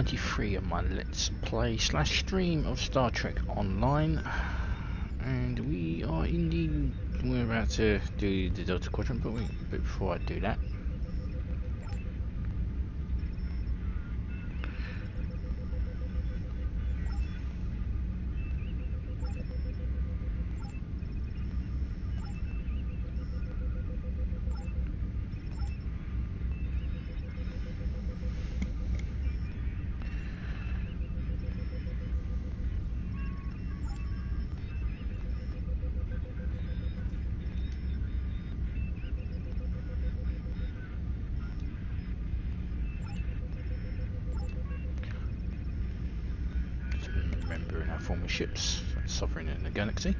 23 of my Let's Play / stream of Star Trek Online, and we are indeed, we're about to do the Delta Quadrant, but before I do that, former ships suffering in the galaxy.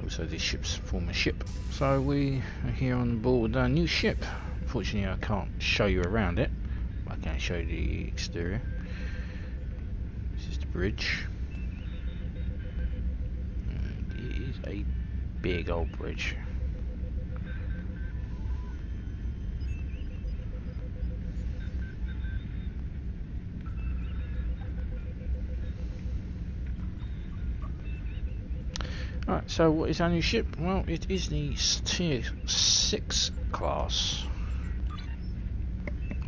Also, this ship's former ship. So we are here on board our new ship. Unfortunately, I can't show you around it. I can show you the exterior. This is the bridge. And it is a big old bridge. Right, so what is our new ship? Well, it is the Tier 6 class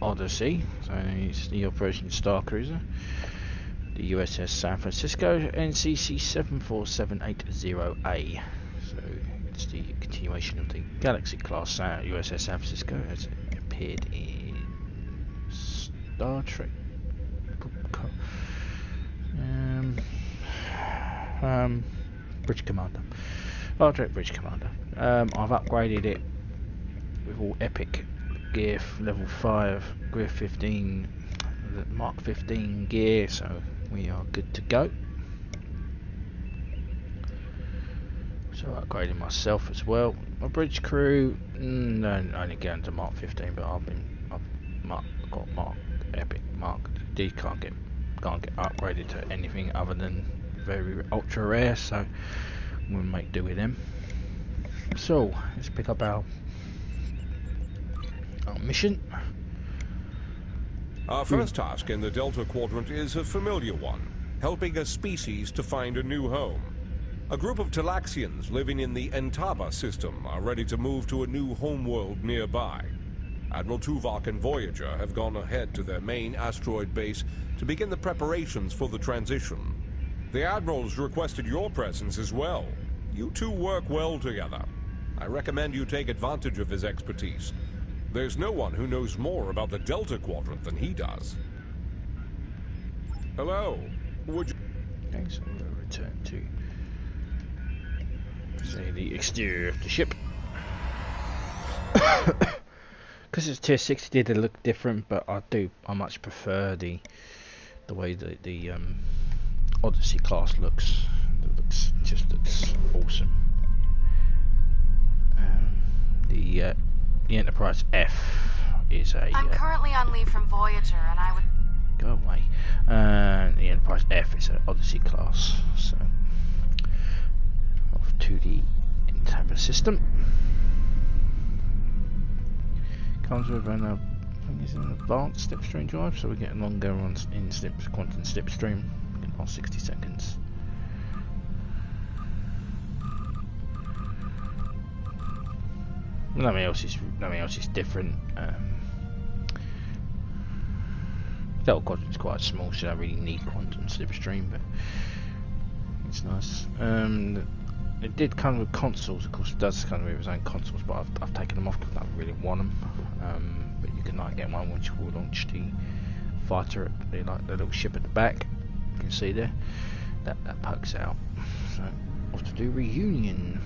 Odyssey. So it's the Operation Star Cruiser, the USS San Francisco, NCC 74780A. So it's the continuation of the Galaxy class USS San Francisco as it appeared in Star Trek. Bridge Commander. Star Trek Bridge Commander. I've upgraded it with all epic gear, level 5, gear 15, Mark 15 gear, so we are good to go. So upgrading myself as well. My bridge crew, no, only going to Mark 15, but I've got Mark Epic Mark. These can't get upgraded to anything other than very ultra rare, so we'll make do with them. So let's pick up our mission. Our first task in the Delta Quadrant is a familiar one: helping a species to find a new home. A group of Talaxians living in the Entaba system are ready to move to a new homeworld nearby. Admiral Tuvok and Voyager have gone ahead to their main asteroid base to begin the preparations for the transition. The Admiral's requested your presence as well. You two work well together. I recommend you take advantage of his expertise. There's no one who knows more about the Delta Quadrant than he does. Hello. Would you... Okay, so we'll return to, say, the exterior of the ship. Because it's Tier 6, it did look different, but I much prefer the way that the Odyssey class looks. It just looks awesome. The Enterprise F is a. I'm currently on leave from Voyager, and I would go away. The Enterprise F is an Odyssey class, so off to the Entaba system. Comes with an advanced slipstream drive, so we get longer runs in quantum slipstream. Last 60 seconds. Nothing else is different. Delta Quadrant's quite small, so I don't really need quantum slipstream, but it's nice. It did come with consoles, of course. It does come with its own consoles, but I've taken them off because I don't really want them. But you can get one once you launch the fighter, the little ship at the back. You can see there that pokes out. So off to do reunion.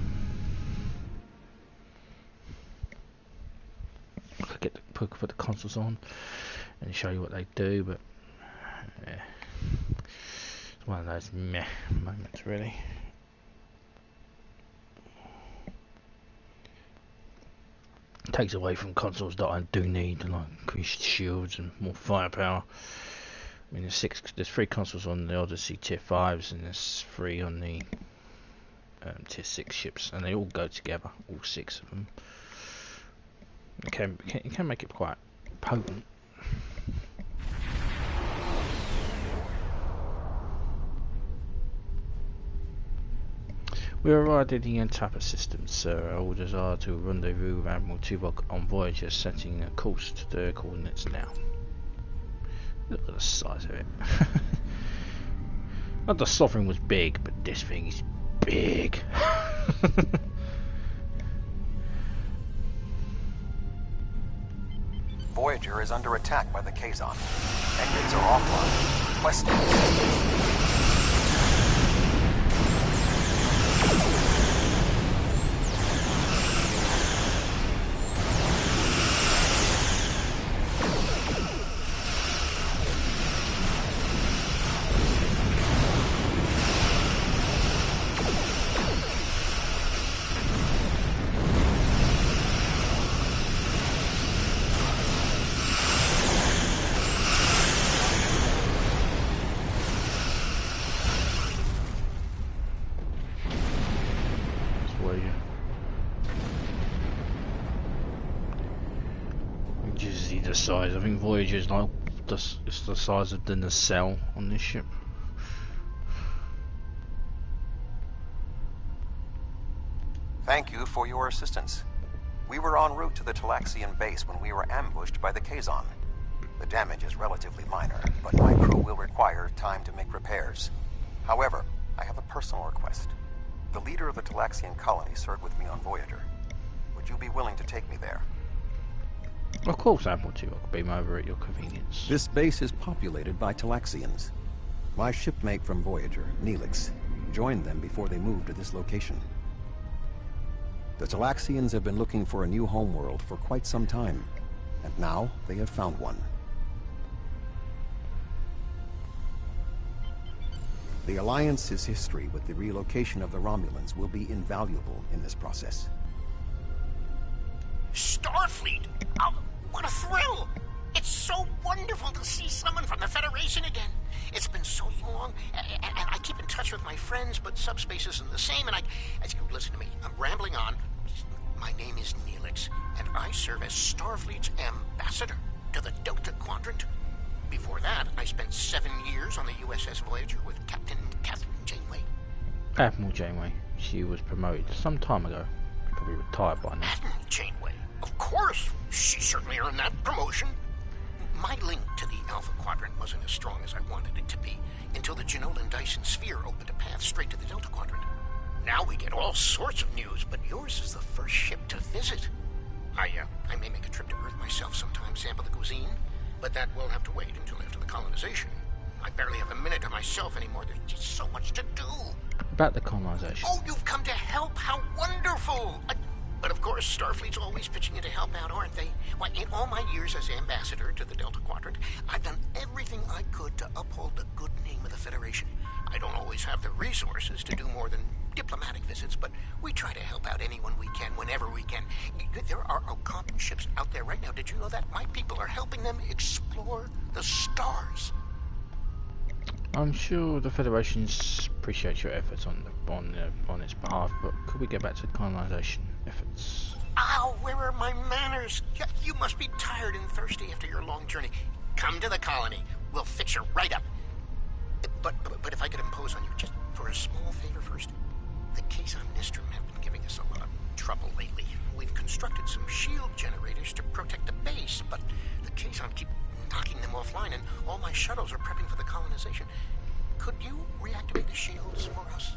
I'll put the consoles on and show you what they do, but yeah, it's one of those meh moments, really. It takes away from consoles that I do need, like increased shields and more firepower. I mean, there's 3 consoles on the Odyssey Tier 5s, and there's 3 on the Tier 6 ships, and they all go together, all 6 of them. You can make it quite potent. We arrived in the Antapa system, sir. Our orders are to rendezvous with Admiral Tuvok on Voyager, setting a course to the coordinates now. Look at the size of it. Not the Sovereign was big, but this thing is big. Voyager is under attack by the Kazon. Engines are offline. Requesting assistance. Size. I think Voyager's like it's the size of the nacelle on this ship. Thank you for your assistance. We were en route to the Talaxian base when we were ambushed by the Kazon. The damage is relatively minor, but my crew will require time to make repairs. However, I have a personal request. The leader of the Talaxian colony served with me on Voyager. Would you be willing to take me there? Of course, Admiral Tuvok. Beam over at your convenience. This base is populated by Talaxians. My shipmate from Voyager, Neelix, joined them before they moved to this location. The Talaxians have been looking for a new homeworld for quite some time, and now they have found one. The Alliance's history with the relocation of the Romulans will be invaluable in this process. Starfleet! Oh, what a thrill! It's so wonderful to see someone from the Federation again. It's been so long, and I keep in touch with my friends, but subspace isn't the same, and listen to me, I'm rambling on. My name is Neelix, and I serve as Starfleet's ambassador to the Delta Quadrant. Before that, I spent 7 years on the USS Voyager with Captain Catherine Janeway. Admiral Janeway. She was promoted some time ago. Probably retired by now. Admiral Janeway? Of course! She certainly earned that promotion. My link to the Alpha Quadrant wasn't as strong as I wanted it to be, until the Janolan Dyson sphere opened a path straight to the Delta Quadrant. Now we get all sorts of news, but yours is the first ship to visit. I may make a trip to Earth myself sometime, sample the cuisine, but that will have to wait until after the colonization. I barely have a minute to myself anymore. There's just so much to do. About the colonization. Oh, you've come to help? How wonderful! But of course, Starfleet's always pitching in to help out, aren't they? Why, in all my years as ambassador to the Delta Quadrant, I've done everything I could to uphold the good name of the Federation. I don't always have the resources to do more than diplomatic visits, but we try to help out anyone we can, whenever we can. There are Algonquin ships out there right now. Did you know that? My people are helping them explore the stars. I'm sure the Federation appreciates your efforts on its behalf, but could we get back to the colonization efforts? Ow, where are my manners? You must be tired and thirsty after your long journey. Come to the colony. We'll fix you right up. But if I could impose on you just for a small favor first. The Kazon Nistrum have been giving us a lot of trouble lately. We've constructed some shield generators to protect the base, but the Kazon keep knocking them offline, and all my shuttles are prepping for the colonization. Could you reactivate the shields for us?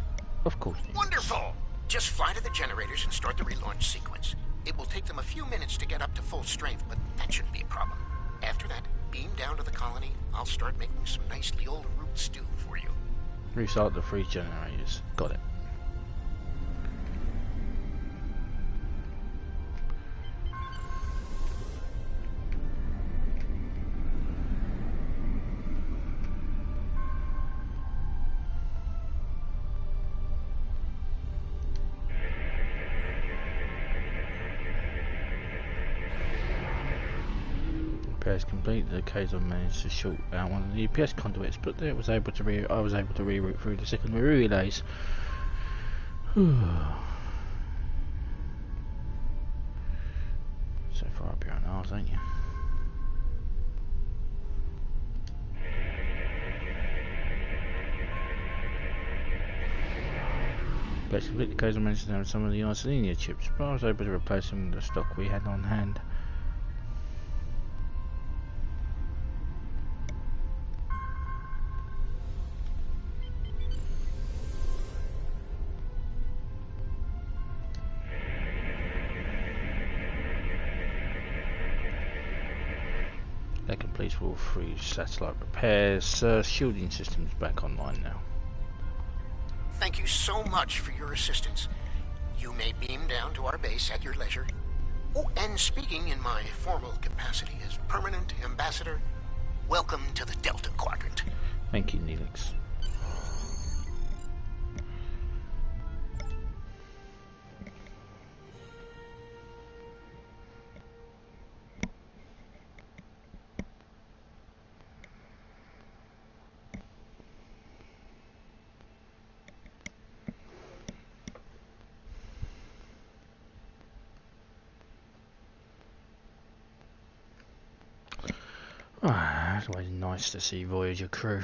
Of course. Wonderful! Just fly to the generators and start the relaunch sequence. It will take them a few minutes to get up to full strength, but that shouldn't be a problem. After that, beam down to the colony. I'll start making some nicely old root stew for you. Restart the 3 generators. Got it. Repairs complete. The Kazon managed to short out one of the UPS conduits, but I was able to reroute through the secondary relays. So far up here on ours, ain't you? Let's complete the case. I managed to have some of the Isolenia chips, but I was able to replace them with the stock we had on hand. That completes all 3 satellite repairs. Shielding systems back online now. Thank you so much for your assistance. You may beam down to our base at your leisure. Oh, and speaking in my formal capacity as permanent ambassador, welcome to the Delta Quadrant. Thank you, Neelix. It's always nice to see Voyager crew.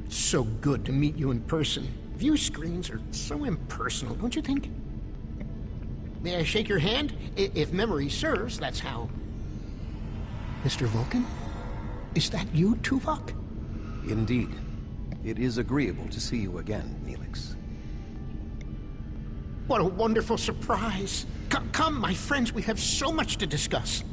It's so good to meet you in person. View screens are so impersonal, don't you think? May I shake your hand? If memory serves, that's how... Mr. Vulcan? Is that you, Tuvok? Indeed. It is agreeable to see you again, Neelix. What a wonderful surprise! Come, my friends, we have so much to discuss.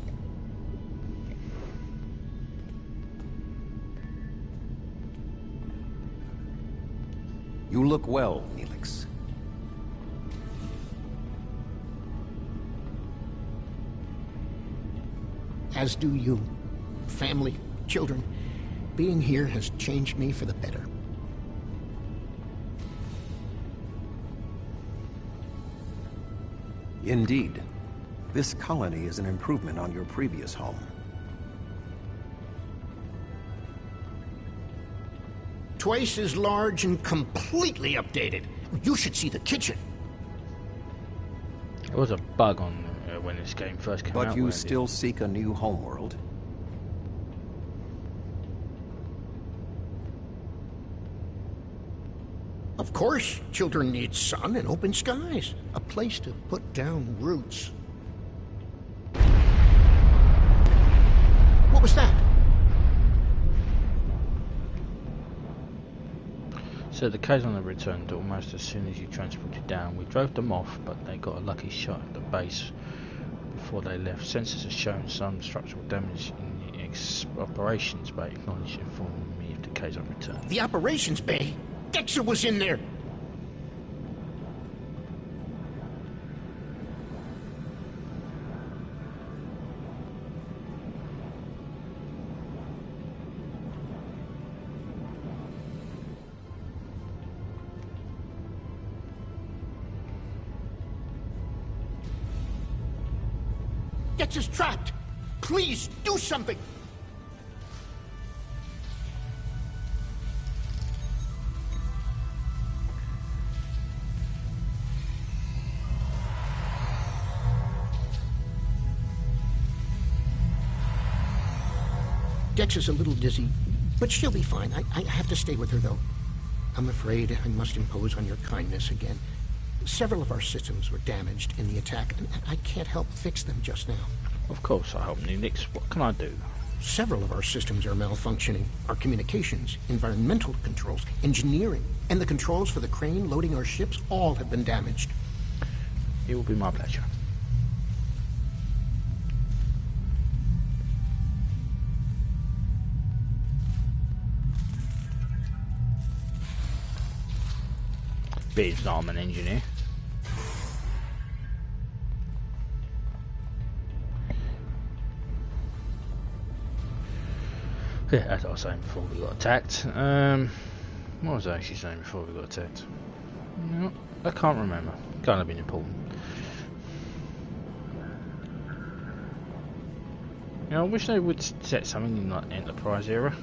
You look well, Neelix. As do you. Family, children. Being here has changed me for the better. Indeed. This colony is an improvement on your previous home. Twice as large and completely updated. You should see the kitchen. There was a bug on when this game first came out. But you still seek a new homeworld? Of course, children need sun and open skies. A place to put down roots. What was that? So the Kazon have returned almost as soon as you transported down. We drove them off, but they got a lucky shot at the base before they left. Sensors have shown some structural damage in the operations bay. Acknowledged informing me if the Kazon returned. The operations bay? Dexter was in there! Dexter's trapped! Please, do something! Dex is a little dizzy, but she'll be fine. I have to stay with her, though. I'm afraid I must impose on your kindness again. Several of our systems were damaged in the attack, and I can't help fix them just now. Of course, I help, Neelix. What can I do? Several of our systems are malfunctioning. Our communications, environmental controls, engineering, and the controls for the crane loading our ships all have been damaged. It will be my pleasure. Beaves, I'm an engineer. Yeah, as I was saying before we got attacked. What was I actually saying before we got attacked? No, I can't remember. Can't have been important. You know, I wish they would set something in like Enterprise era.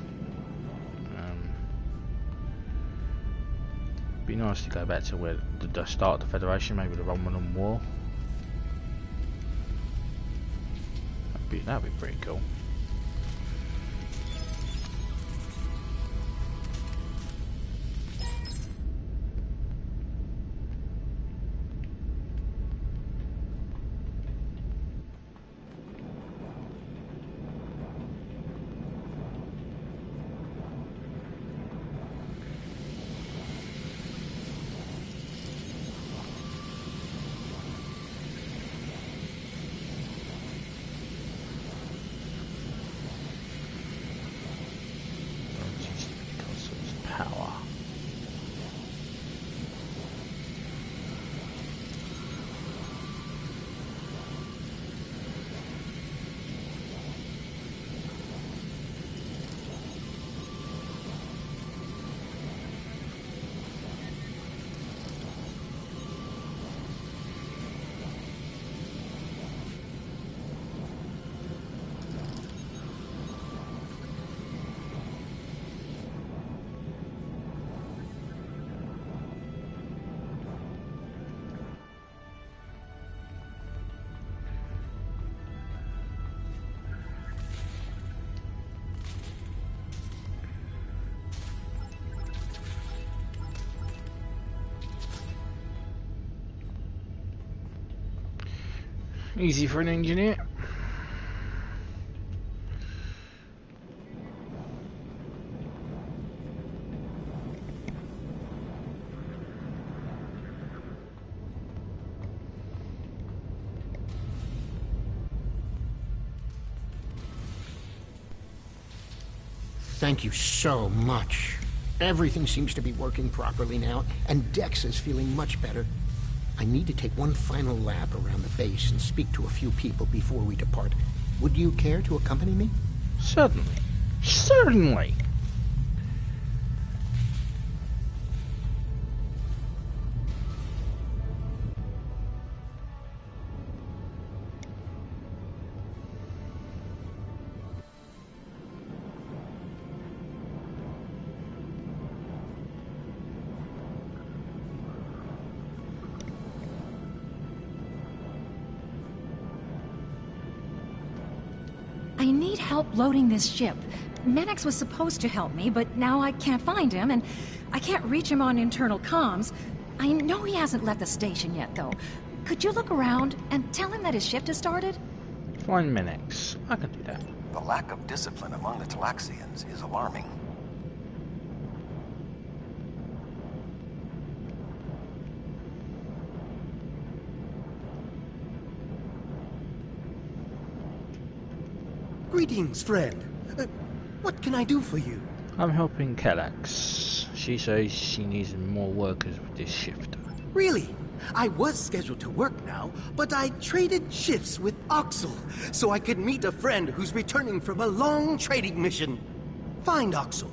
nice to go back to where the start of the Federation, maybe the Romulan War. That'd be pretty cool. Easy for an engineer. Thank you so much. Everything seems to be working properly now, and Dex is feeling much better. I need to take one final lap around the base and speak to a few people before we depart. Would you care to accompany me? Certainly. Certainly. I need help loading this ship. Neelix was supposed to help me, but now I can't find him, and I can't reach him on internal comms. I know he hasn't left the station yet, though. Could you look around and tell him that his shift has started? Find Neelix. I can do that. The lack of discipline among the Talaxians is alarming. Greetings, friend. What can I do for you? I'm helping Kallax. She says she needs more workers with this shift. Really? I was scheduled to work now, but I traded shifts with Oxel so I could meet a friend who's returning from a long trading mission. Find Oxel.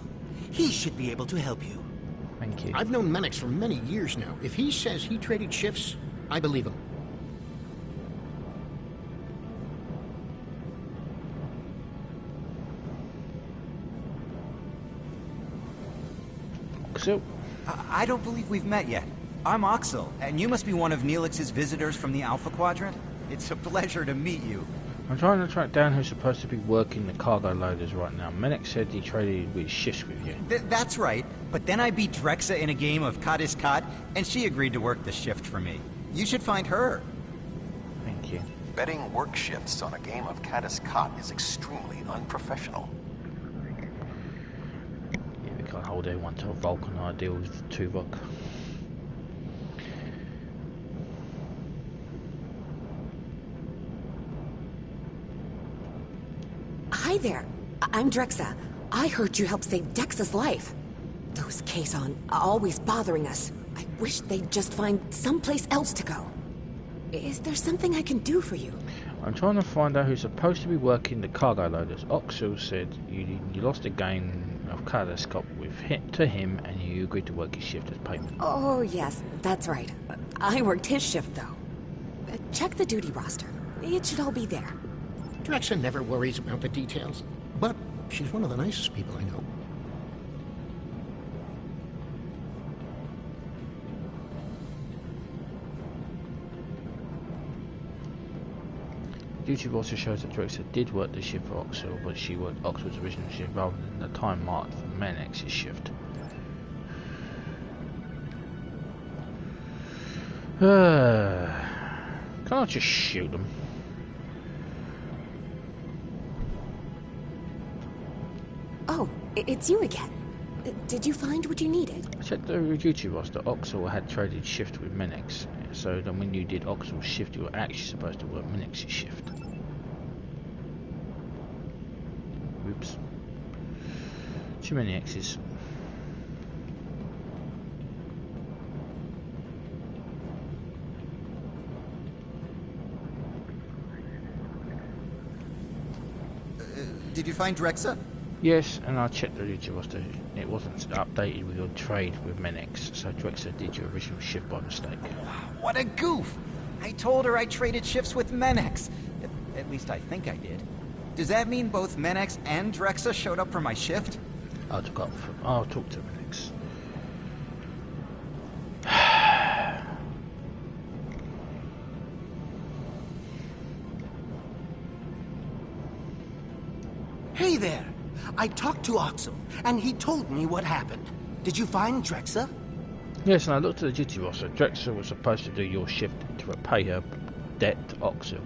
He should be able to help you. Thank you. I've known Neelix for many years now. If he says he traded shifts, I believe him. So, I don't believe we've met yet. I'm Oxel, and you must be one of Neelix's visitors from the Alpha Quadrant. It's a pleasure to meet you. I'm trying to track down who's supposed to be working the cargo loaders right now. Neelix said he traded with shifts with you. That's right, but then I beat Drexa in a game of Kat is Kat, and she agreed to work the shift for me. You should find her. Thank you. Betting work shifts on a game of Caddis Cot is extremely unprofessional. Yeah, we can't hold everyone to a Vulcan ideal with Tuvok. Hi there. I'm Drexa. I heard you helped save Dex's life. Those Kazon are always bothering us. I wish they'd just find someplace else to go. Is there something I can do for you? I'm trying to find out who's supposed to be working the cargo loaders. Oxel said you lost a game of Kaleidoscope to him and you agreed to work his shift as payment. Oh, yes, that's right. I worked his shift, though. Check the duty roster. It should all be there. Drexa never worries about the details, but she's one of the nicest people I know. Duty roster shows that Drexler did work the shift for Oxel, but she worked Oxel's original shift rather than the time marked for Menex's shift. Can't I just shoot them? Oh, it's you again. Did you find what you needed? I checked the duty roster. Oxel had traded shift with Menex, so then when you did Oxel's shift, you were actually supposed to work Menex's shift. Oops. Too many X's. Did you find Drexa? Yes, and I checked the duty roster. It wasn't updated with your trade with Menex, so Drexler did your original shift by mistake. What a goof! I told her I traded shifts with Menex. At least I think I did. Does that mean both Menex and Drexa showed up for my shift? I'll talk to Menex. Hey there! I talked to Oxel, and he told me what happened. Did you find Drexa? Yes, and I looked at the duty roster. Drexler was supposed to do your shift to repay her debt to Oxel,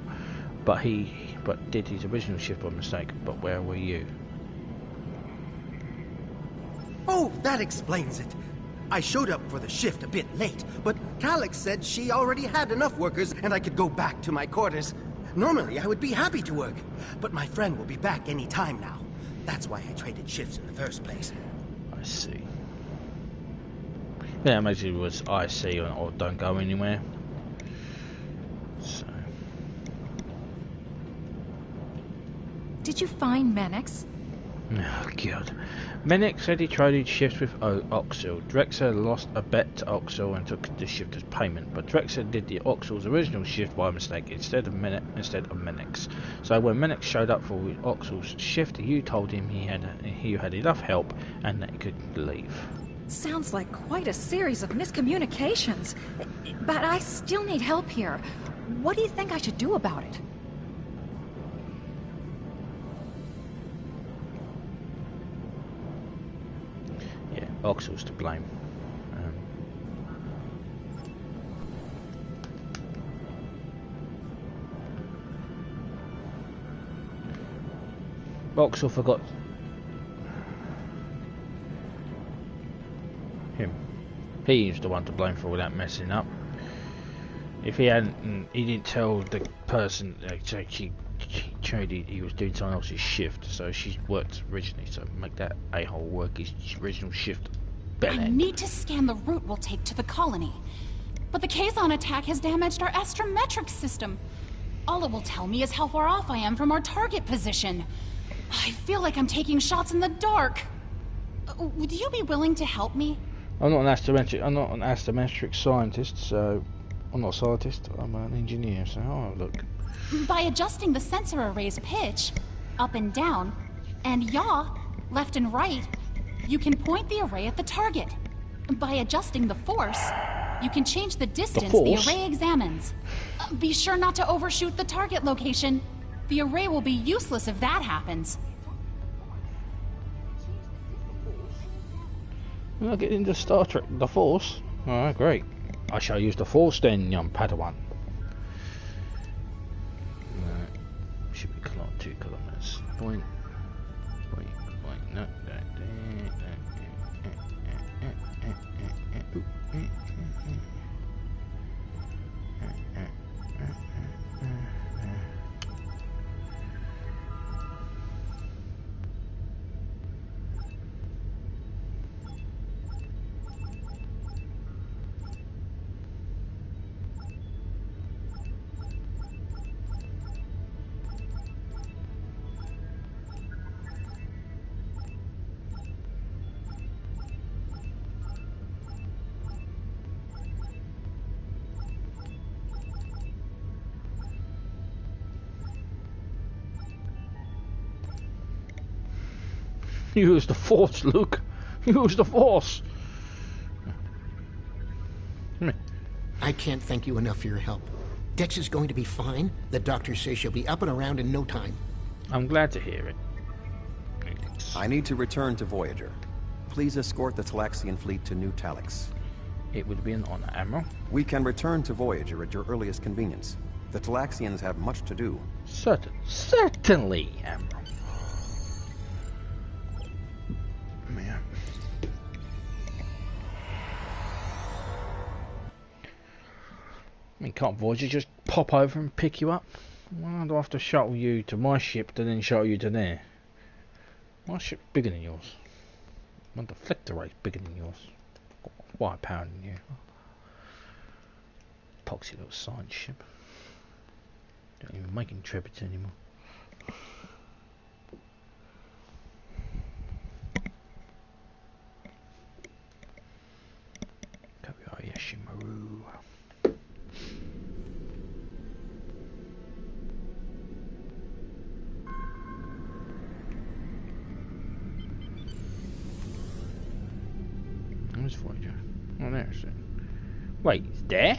but did his original shift by mistake. But where were you? Oh, that explains it. I showed up for the shift a bit late, but Calyx said she already had enough workers and I could go back to my quarters. Normally, I would be happy to work, but my friend will be back any time now. That's why I traded shifts in the first place. I see. Yeah, maybe it was I see or don't go anywhere. So. Did you find Menex? Oh god. Menex said he traded shifts with Oxel. Drexler lost a bet to Oxel and took the shift as payment, but Drexler did the Oxel's original shift by mistake instead of Menex. So when Menex showed up for Oxel's shift, you told him he had enough help and that he could leave. Sounds like quite a series of miscommunications. But I still need help here. What do you think I should do about it? Yeah, Oxel's to blame. Oxel forgot him. He's the one to blame for all that messing up. If he didn't tell the person she traded, he was doing someone else's shift, so she worked originally, so make that a-hole work his original shift better. I need to scan the route we'll take to the colony, but the Kazon attack has damaged our astrometric system. All it will tell me is how far off I am from our target position. I feel like I'm taking shots in the dark. Would you be willing to help me? I'm not an astrometric scientist, so I'm not a scientist, I'm an engineer, so I'll have a look. By adjusting the sensor array's pitch, up and down, and yaw, left and right, you can point the array at the target. By adjusting the force, you can change the distance the array examines. Be sure not to overshoot the target location. The array will be useless if that happens. I'll get into Star Trek, the Force. Alright, great. I shall use the Force then, young Padawan. Should be 2 kilometers. Point. No. Use the Force, Luke. Use the Force. I can't thank you enough for your help. Dex is going to be fine. The doctor says she'll be up and around in no time. I'm glad to hear it. I need to return to Voyager. Please escort the Talaxian fleet to New Talix. It would be an honor, Admiral. We can return to Voyager at your earliest convenience. The Talaxians have much to do. Certainly, Admiral. Yeah. I mean, can't Voyager just pop over and pick you up? Why do I have to shuttle you to my ship to then shuttle you to there? My ship's bigger than yours. My deflector rate's bigger than yours. Got more firepower than you. Poxy little science ship. Don't even make Intrepids anymore. Kobayashi Maru. Where's Voyager? Oh, there's it. Wait, it's there?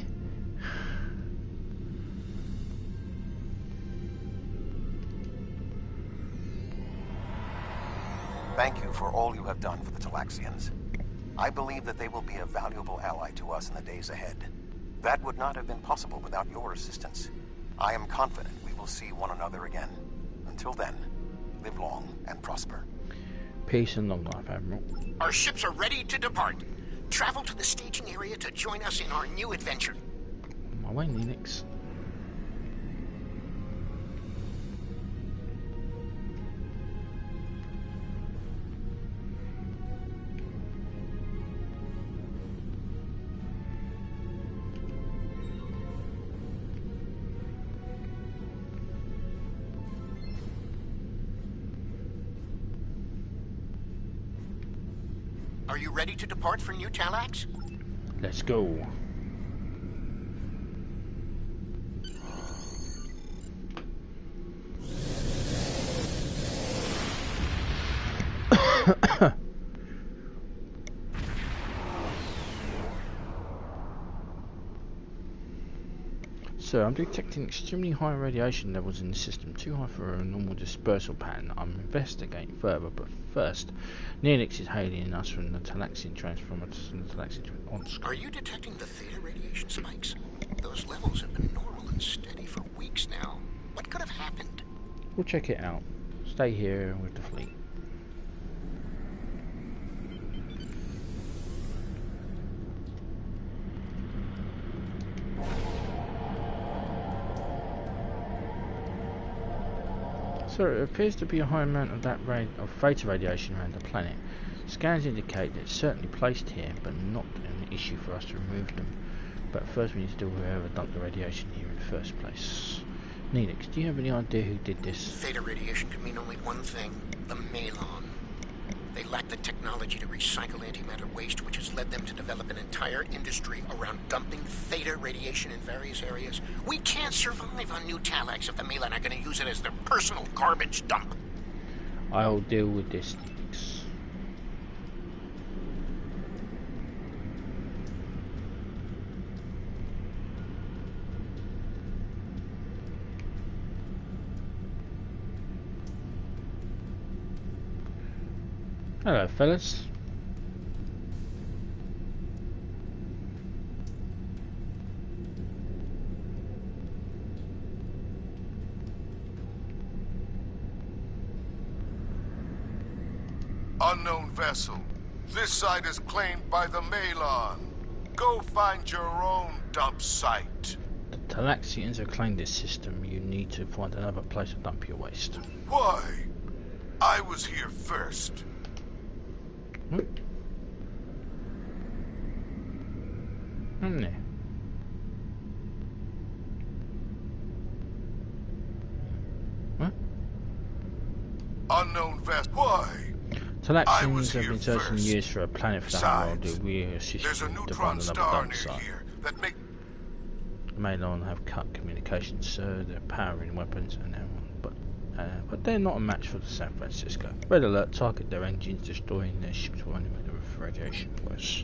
Thank you for all you have done for the Talaxians. I believe that they will be a valuable ally to us in the days ahead. That would not have been possible without your assistance. I am confident we will see one another again. Until then, live long and prosper. Peace and long life, Admiral. Our ships are ready to depart. Travel to the staging area to join us in our new adventure. On my way, Neelix. Are you ready to depart for New Talax? Let's go. So, I'm detecting extremely high radiation levels in the system, too high for a normal dispersal pattern. I'm investigating further, but first, Neelix is hailing us from the Talaxian transformer to the Talaxian on screen. Are you detecting the theta radiation spikes? Those levels have been normal and steady for weeks now. What could have happened? We'll check it out. Stay here with the fleet. So it appears to be a high amount of that theta radiation around the planet. Scans indicate that it's certainly placed here, but not an issue for us to remove them. But first we need to deal with whoever dumped the radiation here in the first place. Neelix, do you have any idea who did this? Theta radiation could mean only one thing: the Malon. They lack the technology to recycle antimatter waste, which has led them to develop an entire industry around dumping theta radiation in various areas. We can't survive on New Talax if the Malon are going to use it as their personal garbage dump. I'll deal with this, Neelix. Hello, fellas. Unknown vessel. This site is claimed by the Malon. Go find your own dump site. The Talaxians have claimed this system. You need to find another place to dump your waste. Why? I was here first. What? there. What? Unknown vessel. Why? Talaxians have been searching years for a planet for the whole world. We assist There's a you to neutron find another star dump near site. here that make Malon have cut communications, so they're powering weapons and everyone, but they're not a match for the San Francisco. Red alert, target their engines, destroying their ships will only make the radiation worse.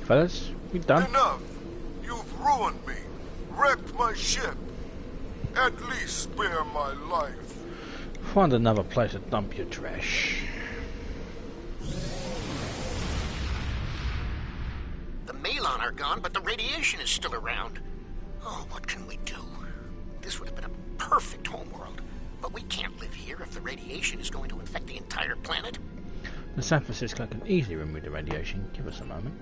Fellas, we done? Enough! You've ruined me. Wrecked my ship. At least spare my life. Find another place to dump your trash. The Malon are gone, but the radiation is still around. Oh, what can we do? This would have been a perfect homeworld. But we can't live here if the radiation is going to infect the entire planet. The San Francisco can easily remove the radiation. Give us a moment.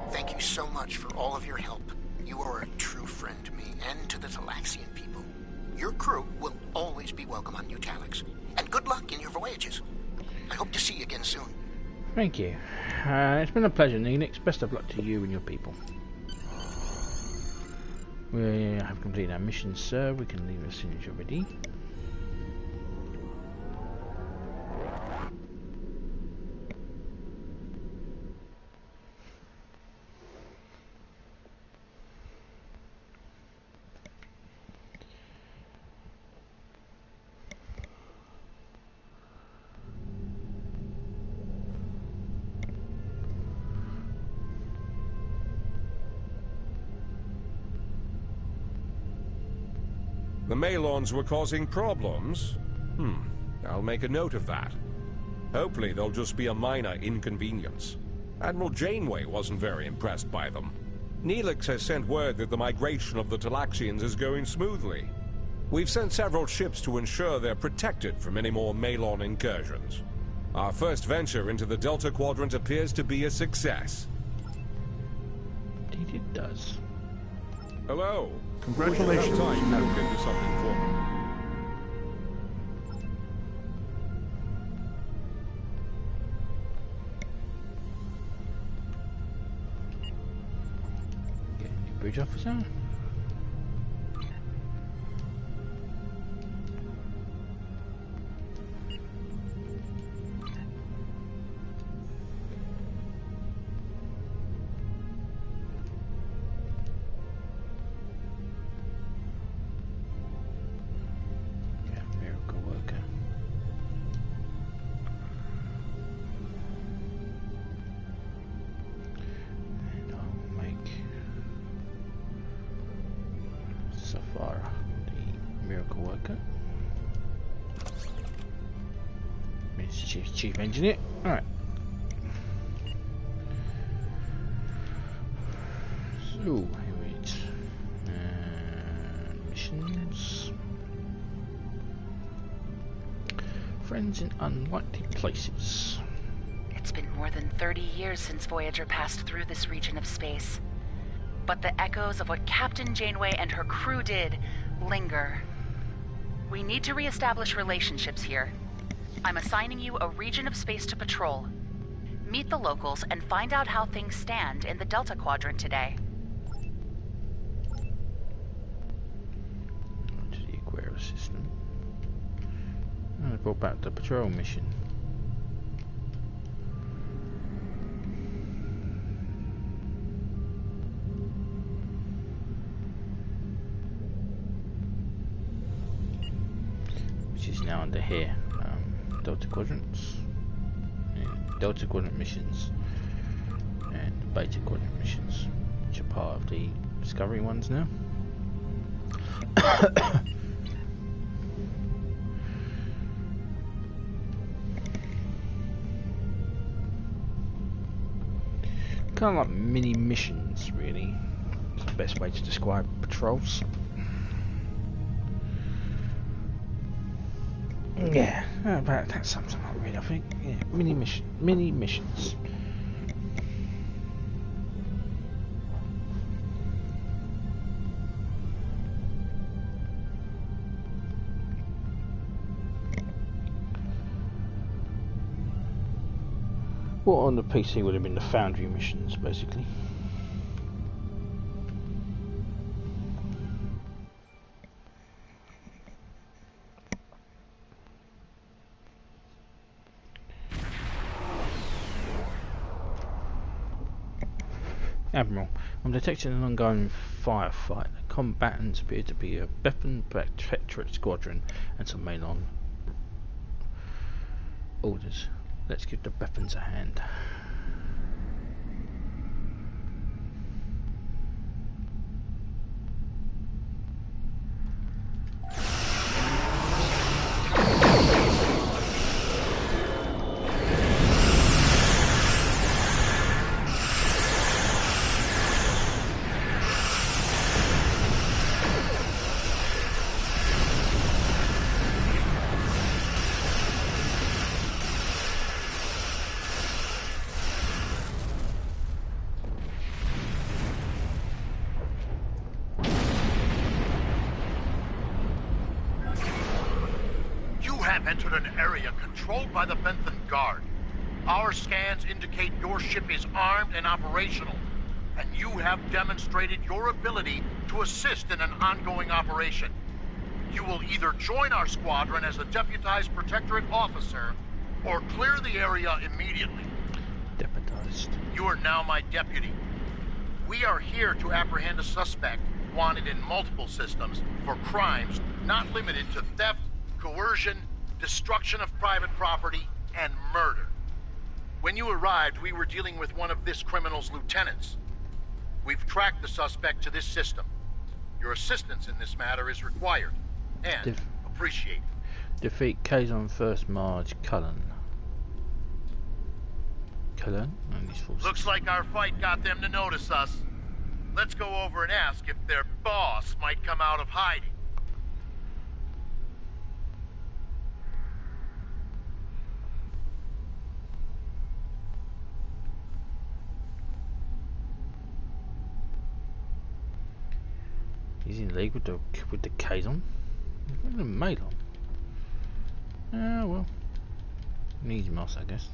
Thank you so much for all of your help. You are a true friend to me and to the Talaxian people. Your crew will always be welcome on New Talax. And good luck in your voyages. I hope to see you again soon. Thank you. It's been a pleasure, Neelix. Best of luck to you and your people. We have completed our mission, sir. We can leave as soon as you're ready. The Malons were causing problems? I'll make a note of that. Hopefully they'll just be a minor inconvenience. Admiral Janeway wasn't very impressed by them. Neelix has sent word that the migration of the Talaxians is going smoothly. We've sent several ships to ensure they're protected from any more Malon incursions. Our first venture into the Delta Quadrant appears to be a success. Indeed it does. Hello. Congratulations. Time to look into something for me. Get a new bridge officer. Chief Engineer. Alright. So, here we missions. Friends in unlikely places. It's been more than 30 years since Voyager passed through this region of space. But the echoes of what Captain Janeway and her crew did linger. We need to re-establish relationships here. I'm assigning you a region of space to patrol. Meet the locals and find out how things stand in the Delta Quadrant today. To the Aquarius system. And I brought back the patrol mission. Which is now under here. Delta Quadrants, Delta Quadrant missions, and Beta Quadrant missions, which are part of the Discovery ones now. Kind of like mini missions, really. It's the best way to describe patrols. Yeah, about that sums them up really, I think. Yeah, mini missions. What on the PC would have been the Foundry missions, basically. Admiral, I'm detecting an ongoing firefight. The combatants appear to be a weapon protectorate squadron and some Malon orders. Let's give the weapons a hand. Entered an area controlled by the Bentham Guard. Our scans indicate your ship is armed and operational, and you have demonstrated your ability to assist in an ongoing operation. You will either join our squadron as a deputized protectorate officer, or clear the area immediately. Deputized. You are now my deputy. We are here to apprehend a suspect wanted in multiple systems for crimes not limited to theft, coercion, destruction of private property, and murder. When you arrived, we were dealing with one of this criminal's lieutenants. We've tracked the suspect to this system. Your assistance in this matter is required, and appreciated. Defeat Kazon First Marge Cullen. And his forces. Looks like our fight got them to notice us. Let's go over and ask if their boss might come out of hiding. He's in league with the Kazon. Look at the Malon. Ah, well. Needs moss, I guess.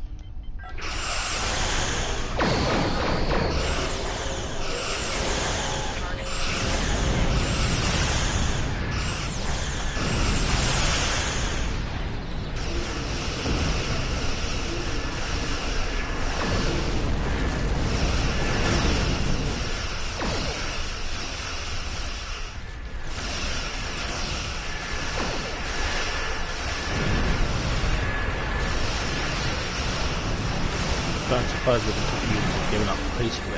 Don't suppose we can confuse giving up peacefully.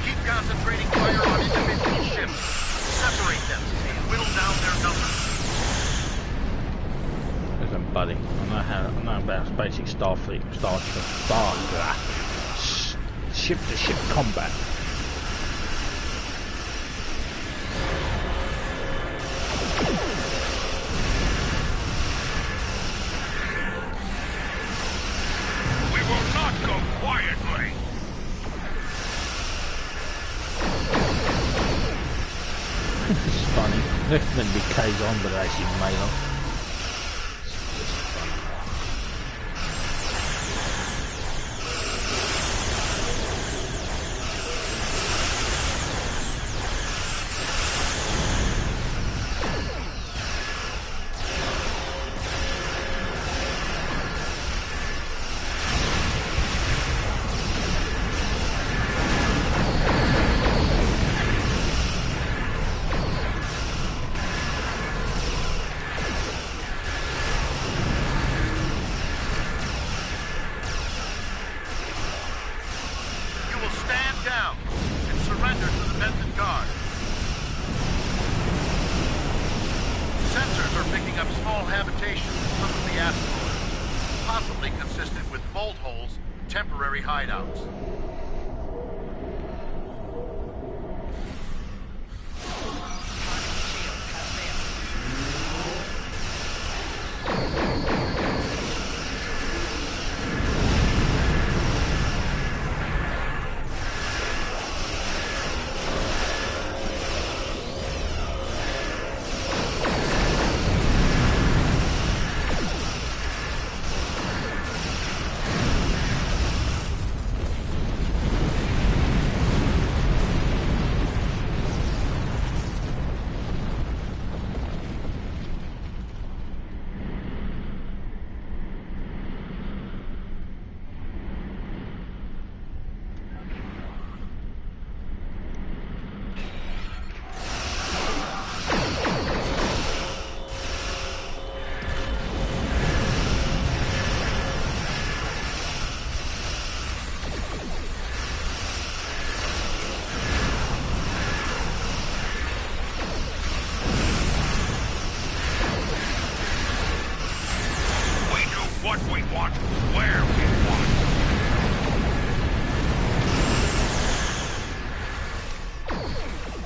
Keep concentrating fire on individual ships. Separate them and whittle down their numbers. Listen, buddy. I know about basic Starfleet, ship-to-ship combat. They're meant to be Kazon, but actually Malon. temporary hideouts.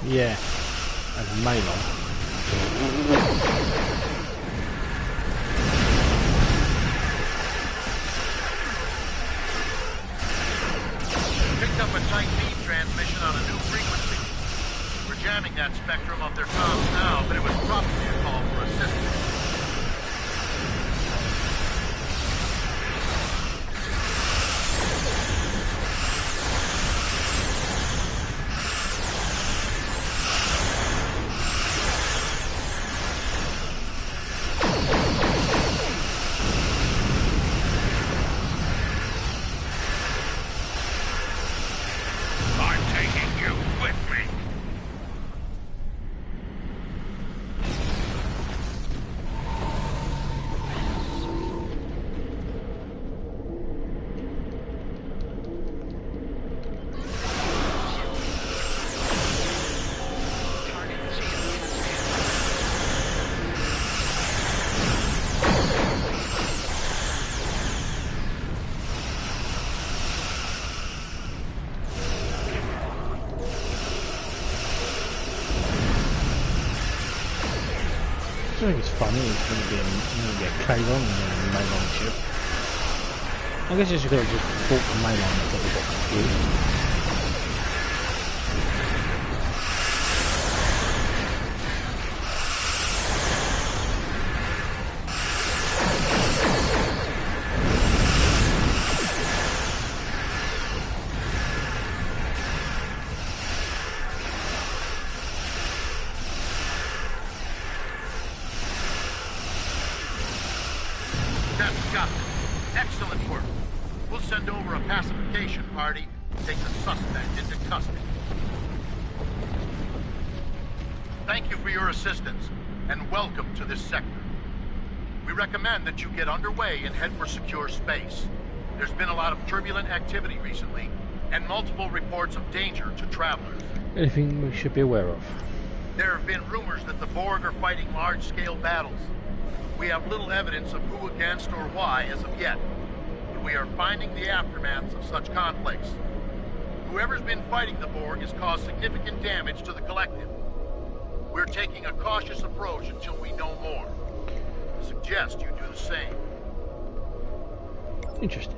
Yeah, as Malon. Picked up a tight beam transmission on a new frequency. We're jamming that spectrum of their comms now, but it was probably a call for assistance. I think it's funny, it's going to be a Kalon and then a Malon ship. I guess it's going to just fought the Malon until we got confused. Excellent work. We'll send over a pacification party and take the suspect into custody. Thank you for your assistance, and welcome to this sector. We recommend that you get underway and head for secure space. There's been a lot of turbulent activity recently, and multiple reports of danger to travelers. Anything we should be aware of? There have been rumors that the Borg are fighting large-scale battles. We have little evidence of who against or why as of yet, but we are finding the aftermaths of such conflicts. Whoever's been fighting the Borg has caused significant damage to the collective. We're taking a cautious approach until we know more. I suggest you do the same. Interesting.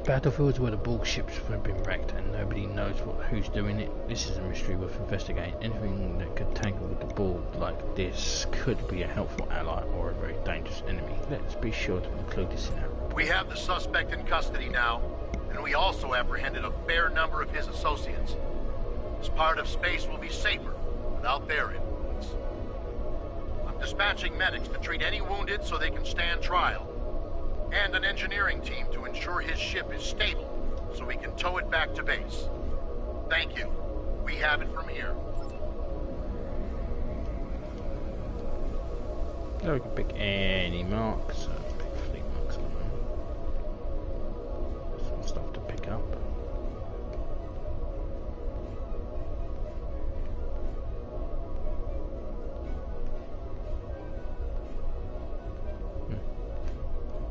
Battlefields where the Borg ships have been wrecked and nobody knows who's doing it. This is a mystery worth investigating. Anything that could tangle with the Borg like this could be a helpful ally or a very dangerous enemy. Let's be sure to include this in our report. We have the suspect in custody now, and we also apprehended a fair number of his associates. This part of space will be safer without their influence. I'm dispatching medics to treat any wounded so they can stand trial, and an engineering team to ensure his ship is stable so we can tow it back to base. Thank you. We have it from here. So we can pick any marks. So pick fleet marks. Some stuff to pick up.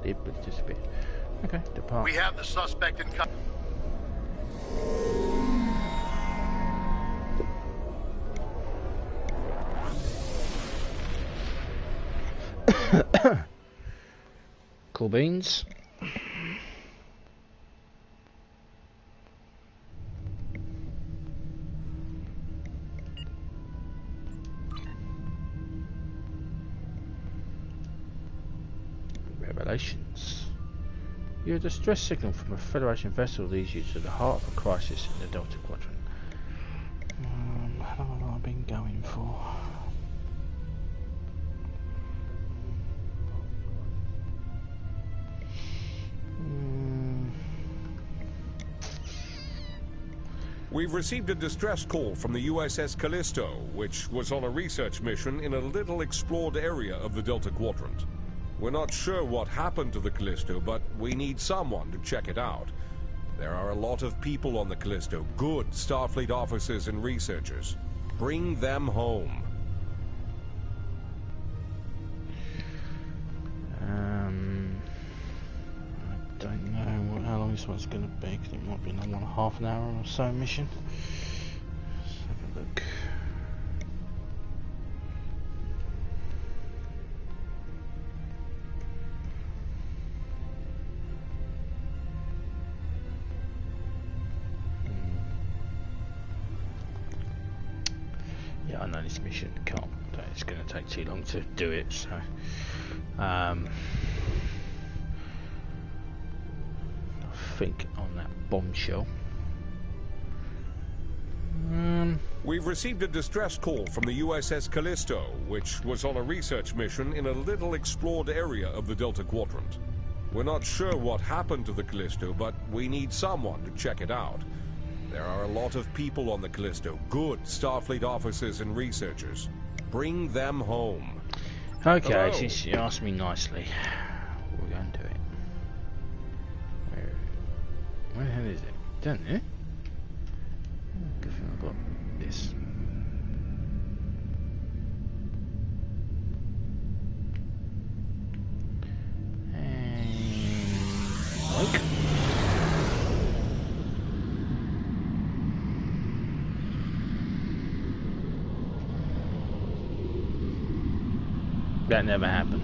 It disappeared. Okay, depart. We have the suspect in custody. Cool beans. Revelations. Your distress signal from a Federation vessel leads you to the heart of a crisis in the Delta Quadrant. How long have I been going for? We've received a distress call from the USS Callisto, which was on a research mission in a little explored area of the Delta Quadrant. We're not sure what happened to the Callisto, but we need someone to check it out. There are a lot of people on the Callisto, good Starfleet officers and researchers. Bring them home. I don't know how long this one's going to be, because it might be another half an hour or so mission. Let's have a look. Yeah, I know this mission can't. It's going to take too long to do it, so. I think on that bombshell. We've received a distress call from the USS Callisto, which was on a research mission in a little explored area of the Delta Quadrant. We're not sure what happened to the Callisto, but we need someone to check it out. There are a lot of people on the Callisto, good Starfleet officers and researchers. Bring them home. Okay, Hello. since you asked me nicely, we're going to do it. Where the hell is it? Down there? Good thing I've got this. And... That never happened.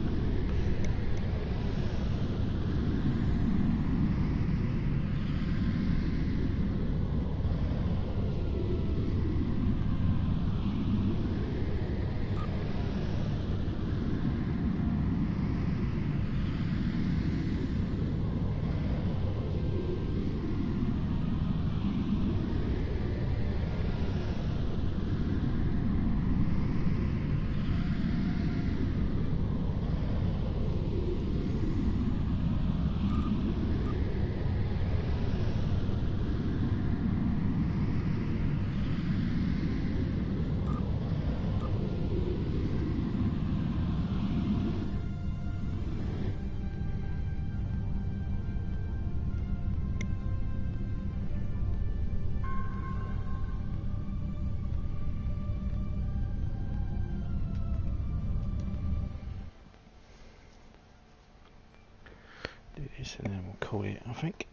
Do this and then we'll call it, I think.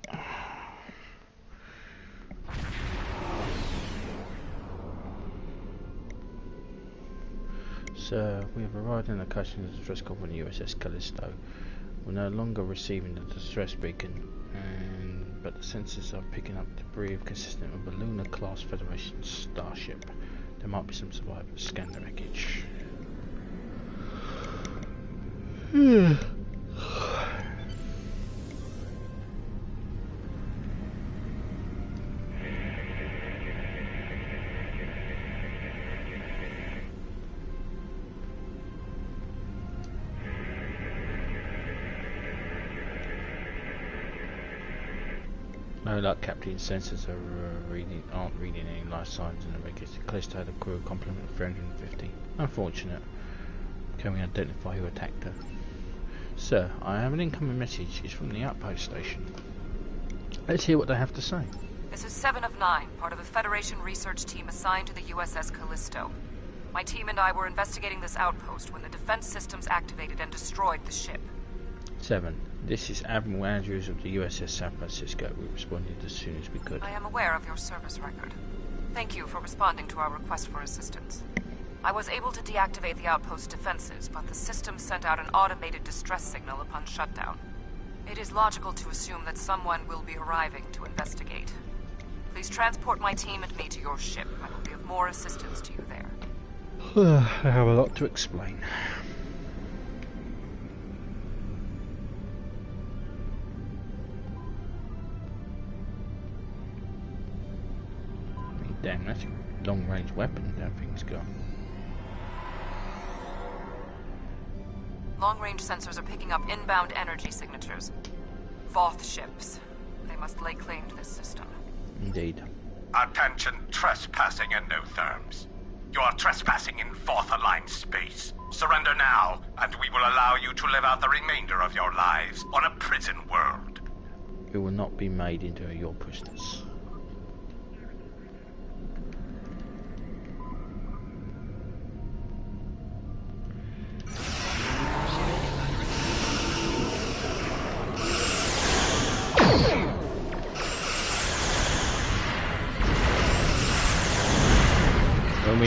So we have arrived in the location of the distress call from the USS Callisto. We're no longer receiving the distress beacon, but the sensors are picking up debris consistent with a lunar-class Federation starship. There might be some survivors. Scan the wreckage. No luck, Captain. Sensors aren't reading any life signs in the wreckage. The Callisto had a crew complement of 350. Unfortunate. Can we identify who attacked her? Sir, I have an incoming message. It's from the outpost station. Let's hear what they have to say. This is 7 of 9, part of a Federation research team assigned to the USS Callisto. My team and I were investigating this outpost when the defense systems activated and destroyed the ship. 7. This is Admiral Andrews of the USS San Francisco. We responded as soon as we could. I am aware of your service record. Thank you for responding to our request for assistance. I was able to deactivate the outpost's defenses, but the system sent out an automated distress signal upon shutdown. It is logical to assume that someone will be arriving to investigate. Please transport my team and me to your ship. I will be of more assistance to you there. I have a lot to explain. Damn, that's a long-range weapon that thing's got. Long-range sensors are picking up inbound energy signatures. Voth ships. They must lay claim to this system. Indeed. Attention, trespassing endotherms. You are trespassing in Voth-aligned space. Surrender now, and we will allow you to live out the remainder of your lives on a prison world. You will not be made into your prisoners.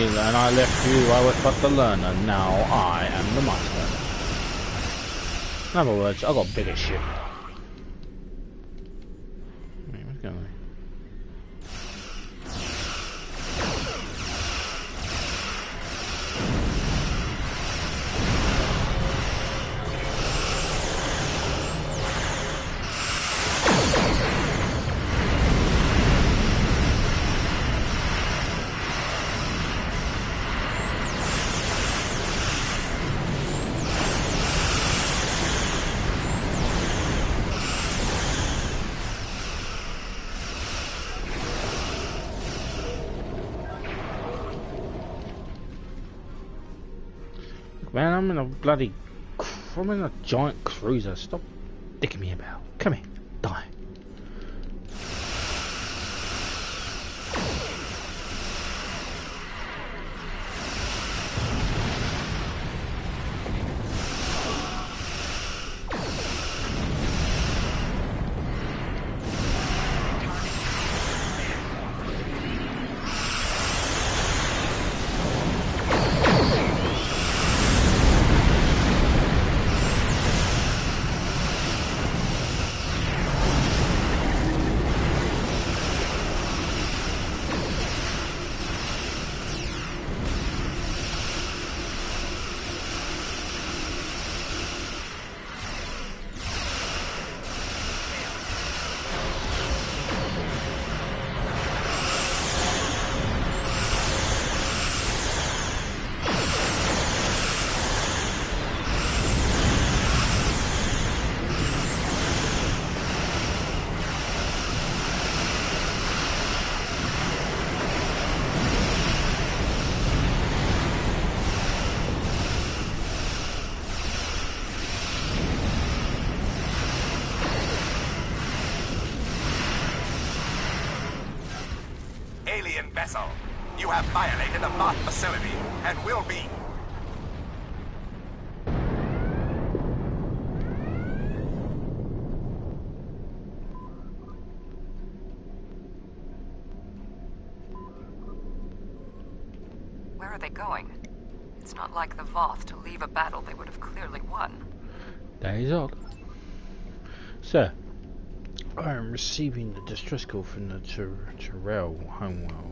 And I left you, I was but the learner, now I am the master. In other words, I got a bigger ship. Wait, what's going on? Man, I'm in a giant cruiser. Stop dicking me about. Come here, die. Vessel, you have violated the Voth facility and will be... Where are they going? It's not like the Voth to leave a battle they would have clearly won. That is odd. Sir, I am receiving the distress call from the Terrell homeworld.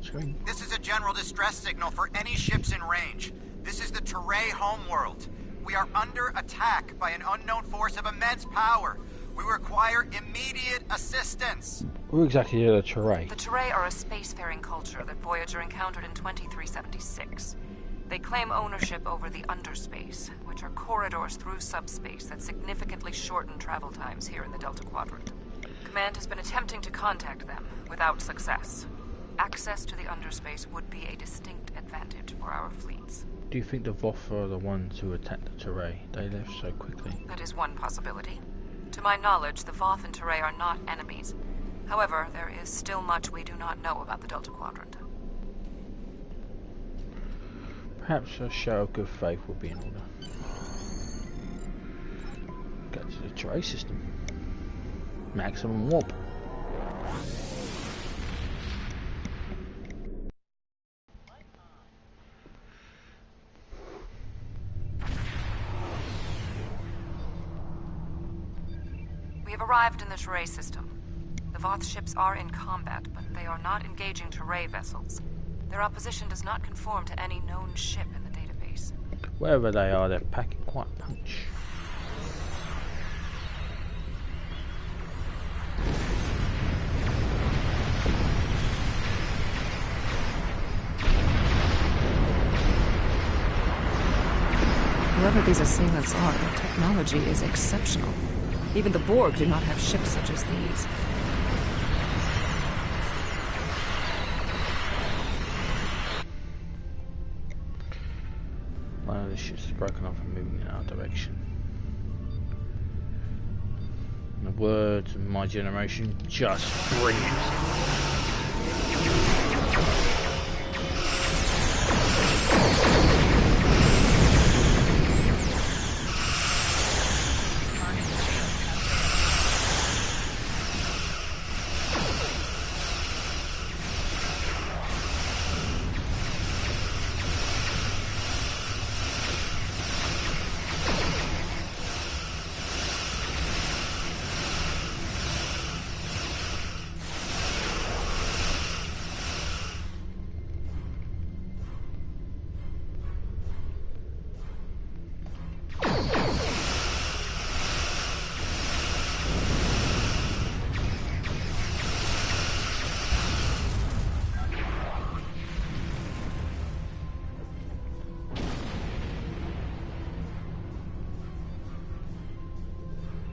Screen. This is a general distress signal for any ships in range. This is the Terray homeworld. We are under attack by an unknown force of immense power. We require immediate assistance. Who exactly are the Terray? The Terray are a spacefaring culture that Voyager encountered in 2376. They claim ownership over the underspace, which are corridors through subspace that significantly shorten travel times here in the Delta Quadrant. Command has been attempting to contact them, without success. Access to the underspace would be a distinct advantage for our fleets. Do you think the Voth are the ones who attacked the Terray? They left so quickly. That is one possibility. To my knowledge, the Voth and Terray are not enemies. However, there is still much we do not know about the Delta Quadrant. Perhaps a show of good faith will be in order. Got Terrain system. Maximum warp. We have arrived in the Terrain system. The Voth ships are in combat, but they are not engaging Terrain vessels. Their opposition does not conform to any known ship in the database. Wherever they are, they're packing quite a punch. Whoever these assailants are, their technology is exceptional. Even the Borg do not have ships such as these. One of the ships is broken off and moving in our direction. In the words of my generation, just brilliant.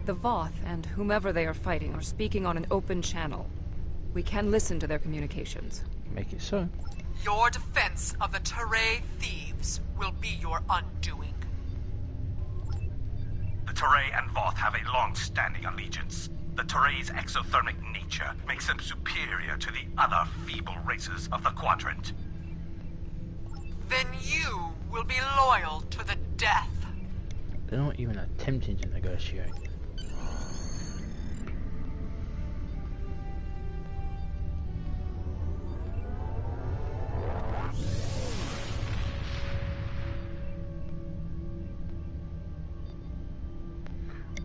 The Voth and whomever they are fighting are speaking on an open channel. We can listen to their communications. Make it so. Your defense of the Terrain thieves will be your undoing. The Terrain and Voth have a long-standing allegiance. The Terrain's exothermic nature makes them superior to the other feeble races of the Quadrant. Then you will be loyal to the death. They're not even attempting to negotiate.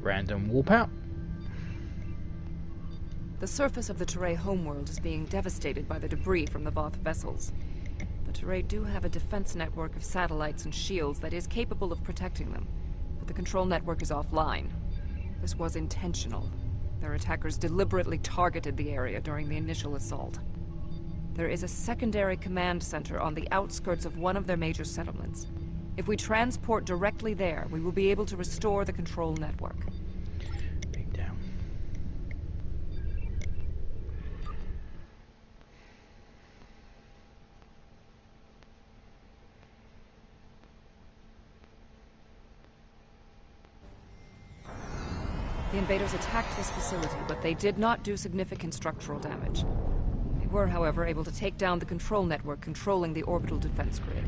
Random warp out. The surface of the Terrain homeworld is being devastated by the debris from the Voth vessels. The Terrain do have a defense network of satellites and shields that is capable of protecting them, but the control network is offline. This was intentional. Their attackers deliberately targeted the area during the initial assault. There is a secondary command center on the outskirts of one of their major settlements. If we transport directly there, we will be able to restore the control network. Big down. The invaders attacked this facility, but they did not do significant structural damage. They were, however, able to take down the control network controlling the orbital defense grid.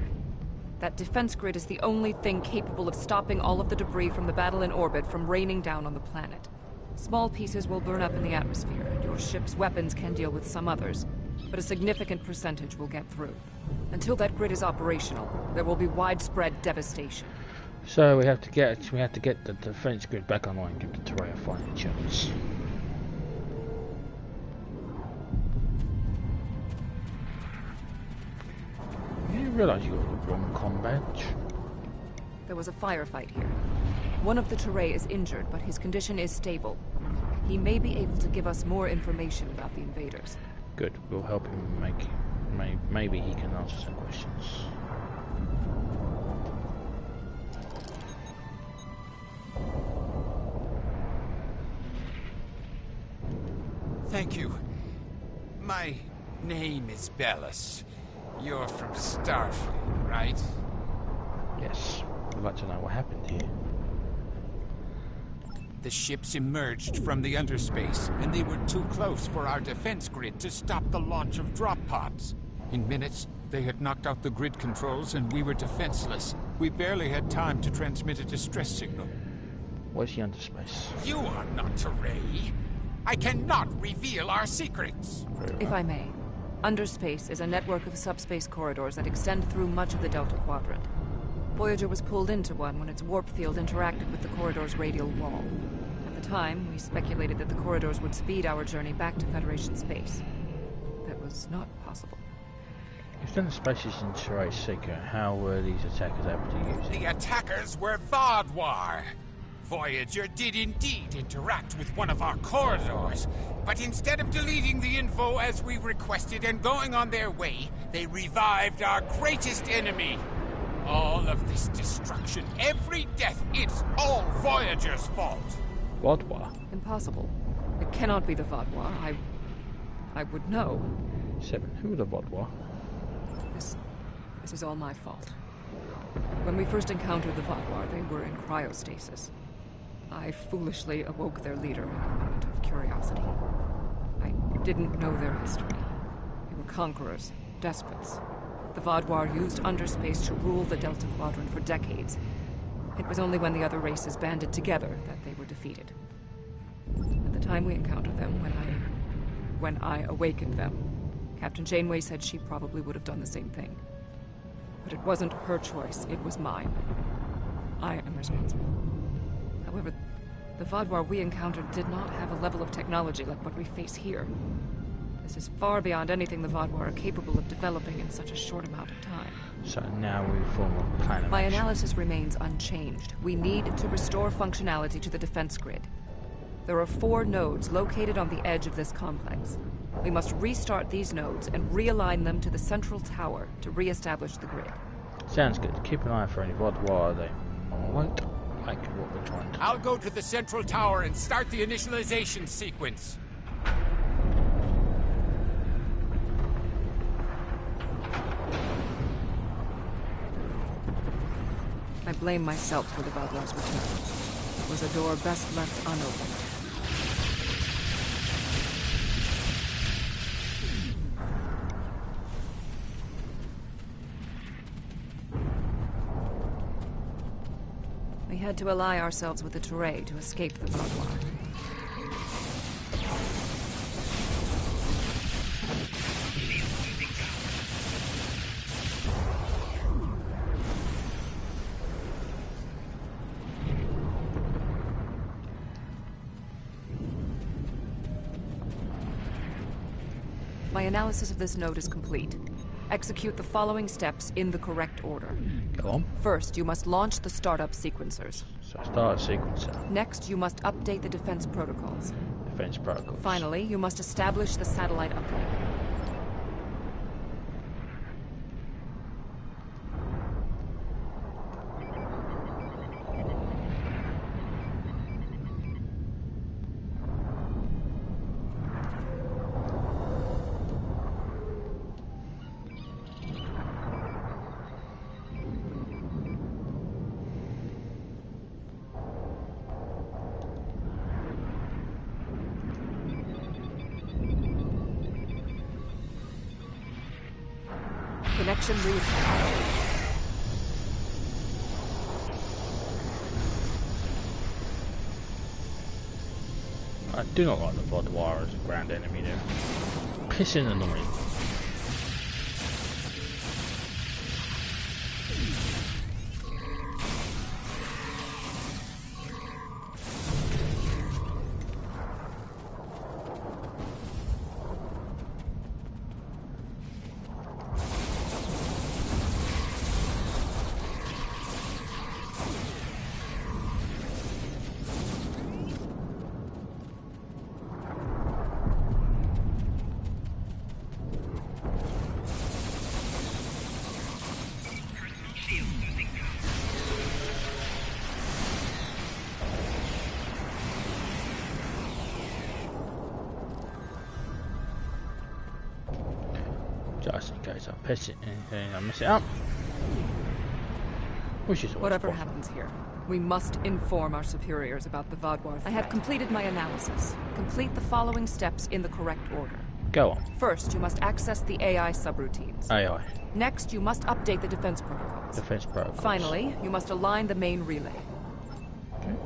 That defense grid is the only thing capable of stopping all of the debris from the battle in orbit from raining down on the planet. Small pieces will burn up in the atmosphere, and your ship's weapons can deal with some others, but a significant percentage will get through. Until that grid is operational, there will be widespread devastation. So we have to get the defense grid back online, give the Terrain a fighting chance. You realise you got the wrong comm badge? There was a firefight here. One of the Terrain is injured, but his condition is stable. He may be able to give us more information about the invaders. Good, we'll help him maybe he can answer some questions. Thank you. My name is Bellis. You're from Starfleet, right? Yes. I'd like to know what happened here. The ships emerged from the underspace, and they were too close for our defense grid to stop the launch of drop pods. In minutes, they had knocked out the grid controls, and we were defenseless. We barely had time to transmit a distress signal. Where's the underspace? You are not Teray. I cannot reveal our secrets. If I may, underspace is a network of subspace corridors that extend through much of the Delta Quadrant. Voyager was pulled into one when its warp field interacted with the corridor's radial wall. At the time, we speculated that the corridors would speed our journey back to Federation space. That was not possible. If the underspace is in Teray's secret, how were these attackers able to use it? The attackers were Vaadwaur. Voyager did indeed interact with one of our corridors, but instead of deleting the info as we requested and going on their way, they revived our greatest enemy. All of this destruction, every death, it's all Voyager's fault. Vaadwaur? Impossible. It cannot be the Vaadwaur. I would know. 7. Who are the Vaadwaur? This is all my fault. When we first encountered the Vaadwaur, they were in cryostasis. I foolishly awoke their leader in a moment of curiosity. I didn't know their history. They were conquerors, despots. The Vaadwaur used underspace to rule the Delta Quadrant for decades. It was only when the other races banded together that they were defeated. At the time we encountered them, when I awakened them, Captain Janeway said she probably would have done the same thing. But it wasn't her choice, it was mine. I am responsible. However, the Vaadwaur we encountered did not have a level of technology like what we face here. This is far beyond anything the Vaadwaur are capable of developing in such a short amount of time. So now we form a plan of My action. analysis remains unchanged. We need to restore functionality to the defense grid. There are 4 nodes located on the edge of this complex. We must restart these nodes and realign them to the central tower to re-establish the grid. Sounds good. Keep an eye for any Vaadwaur. They won't like what we're trying to do. I'll go to the central tower and start the initialization sequence. I blame myself for the Vaadwaur's return. It was a door best left unopened. We had to ally ourselves with the Teray to escape the Vaadwaur. My analysis of this node is complete. Execute the following steps in the correct order. Go on. First, you must launch the startup sequencers. So start a sequencer. Next, you must update the defense protocols. Defense protocols. Finally, you must establish the satellite uplink. Connection reestablished. I do not like the Vaadwaur as a ground enemy. They're pissing annoying. Just in case I piss it and I mess it up. Which is Whatever possible. happens here, we must inform our superiors about the Vaadwaur threat. I have completed my analysis. Complete the following steps in the correct order. Go on. First, you must access the AI subroutines. AI. Next, you must update the defense protocols. Defense protocols. Finally, you must align the main relay. Okay.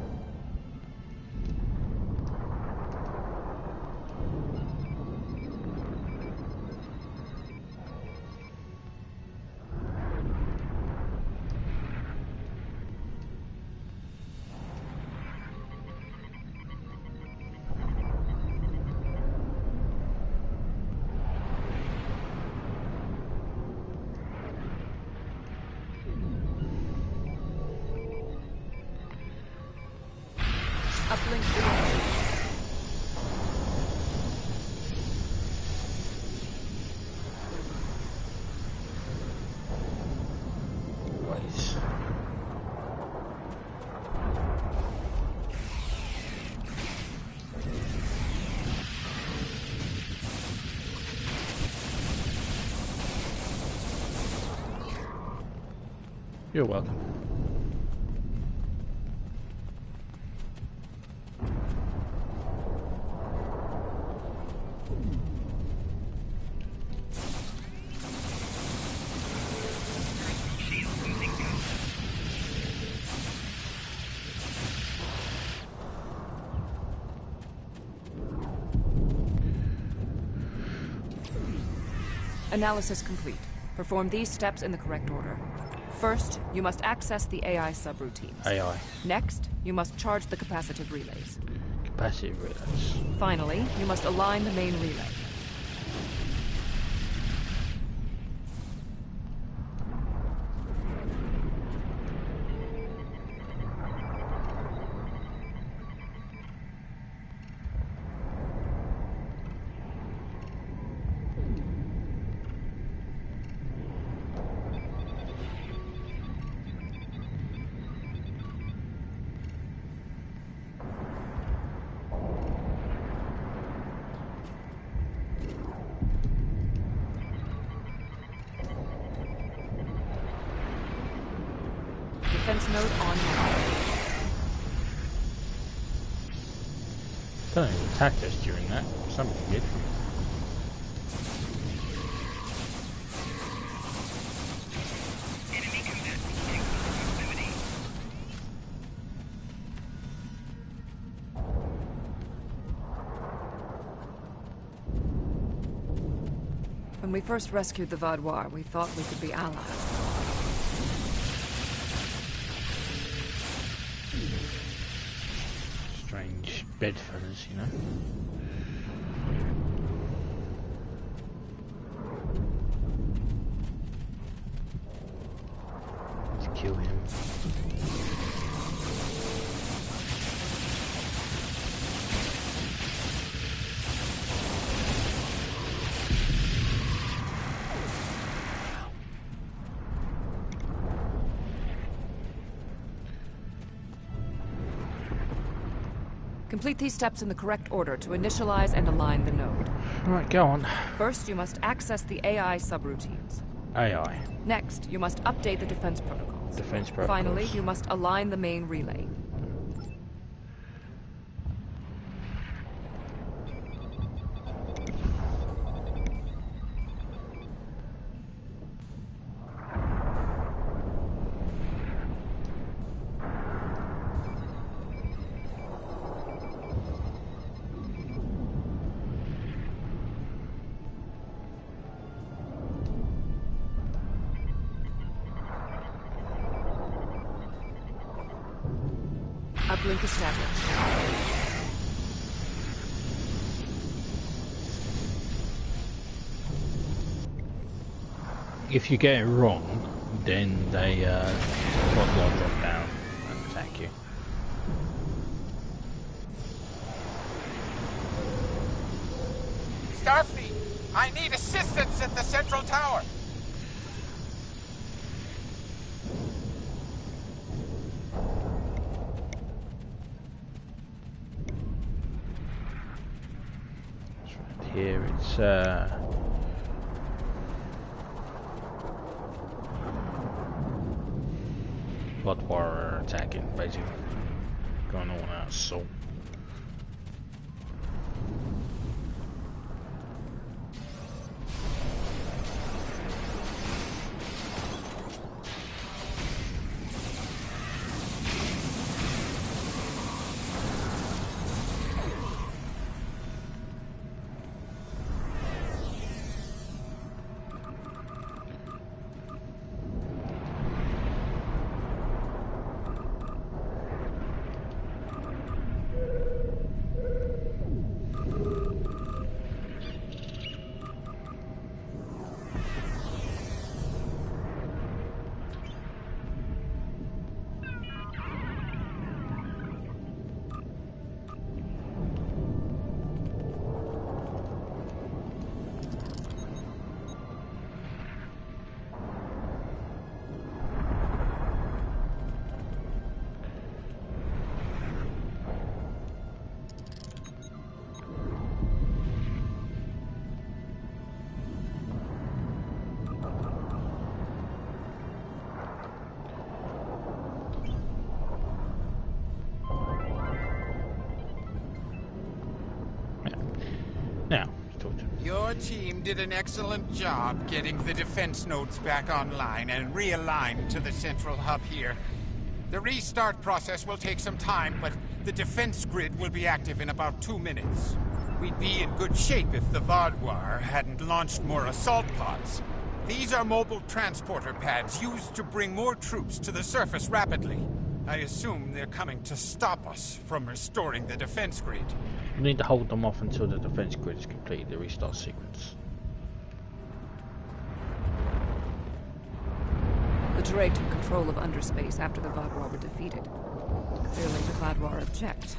Uplink reactions. You're welcome. Analysis complete. Perform these steps in the correct order. First, you must access the AI subroutines. AI. Next, you must charge the capacitive relays. Capacitive relays. Finally, you must align the main relay. Defense node online. Don't even attack us during that. Somebody did. When we first rescued the Vaudois, we thought we could be allies. Strange bedfellows, you know. Let's kill him. Complete these steps in the correct order to initialize and align the node. Right, go on. First, you must access the AI subroutines. AI. Next, you must update the defense protocols. Defense protocols. Finally, you must align the main relay. Uplink established. If you get it wrong, then they drop down and attack you. Starfleet, I need assistance at the central tower. Here it's Bloodwater attacking, basically. Going all out assault. Now, let's talk to him. Your team did an excellent job getting the defense nodes back online and realigned to the central hub here. The restart process will take some time, but the defense grid will be active in about 2 minutes. We'd be in good shape if the Vaadwaur hadn't launched more assault pods. These are mobile transporter pads used to bring more troops to the surface rapidly. I assume they're coming to stop us from restoring the defense grid. We need to hold them off until the defense grid is completed, the restart sequence. The Teray took control of underspace after the Vaadwaur were defeated. Clearly the Vaadwaur object.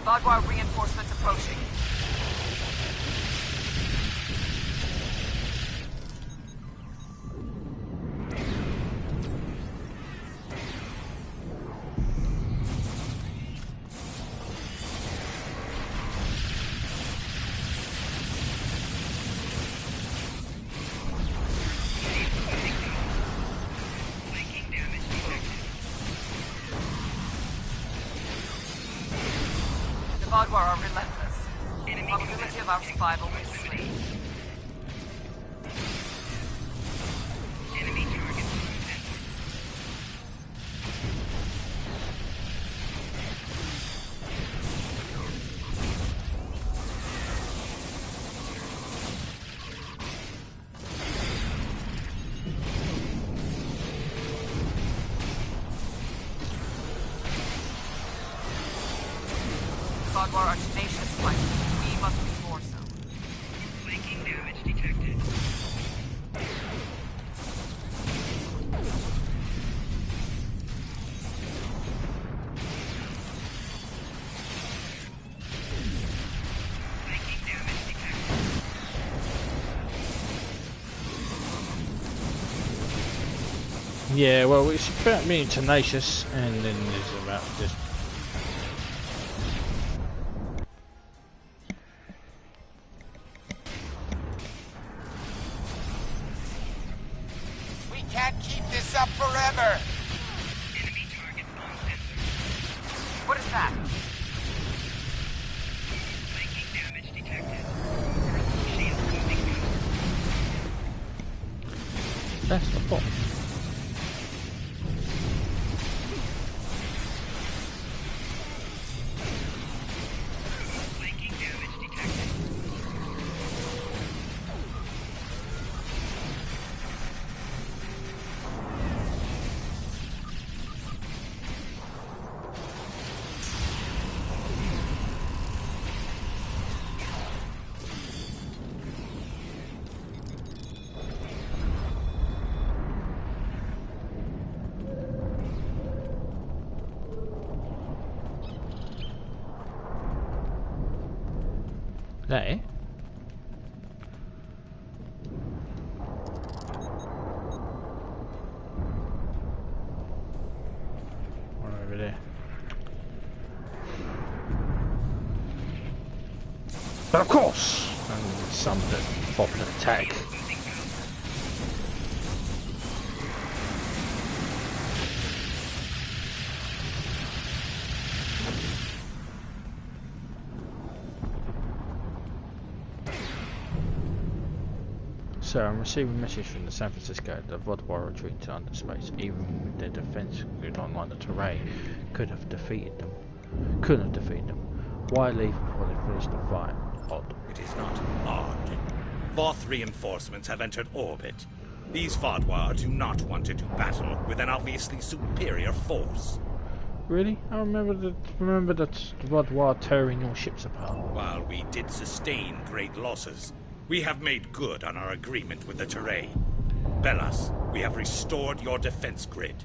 Vaadwaur reinforcements approaching. Vaadwaur are relentless. The probability of our survival is slim. Enemy target. Vaadwaur are tenacious fighters. We must be more so. Flanking damage detected. Flanking damage detected. Yeah, well, it's about being tenacious, and then there's about just. Up forever. Enemy target on sensor. What is that? Flanking damage detected. Shield moving out. That's the bot. Flanking damage detected. That it? One over there. But of course! And some that pop an attack. So I'm receiving a message from the San Francisco. The Vaadwaur retreat to underspace. Even with their defense grid online, the Teray couldn't have defeated them. Why leave before they finish the fight? Odd. It is not odd. Voth reinforcements have entered orbit. These Vaadwaur do not want to do battle with an obviously superior force. Really? I remember that the Vaadwaur tearing your ships apart. While we did sustain great losses, we have made good on our agreement with the Teray. Bellas, we have restored your defense grid.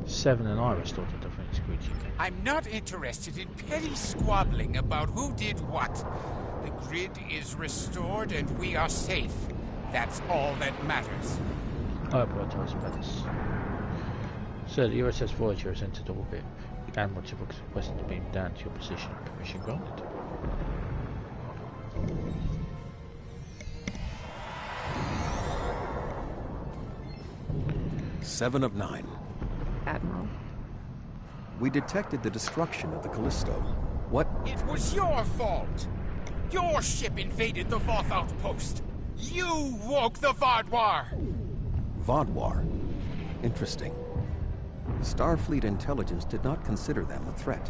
Seven and I restored the defense grid. I'm not interested in petty squabbling about who did what. The grid is restored and we are safe. That's all that matters. I apologise about this. Sir, the USS Voyager has entered orbit. The Admiral is requesting to beam down to your position. Permission granted. 7 of 9. Admiral. We detected the destruction of the Callisto. What? It was your fault! Your ship invaded the Voth outpost! You woke the Vaadwaur! Vaadwaur? Interesting. Starfleet intelligence did not consider them a threat.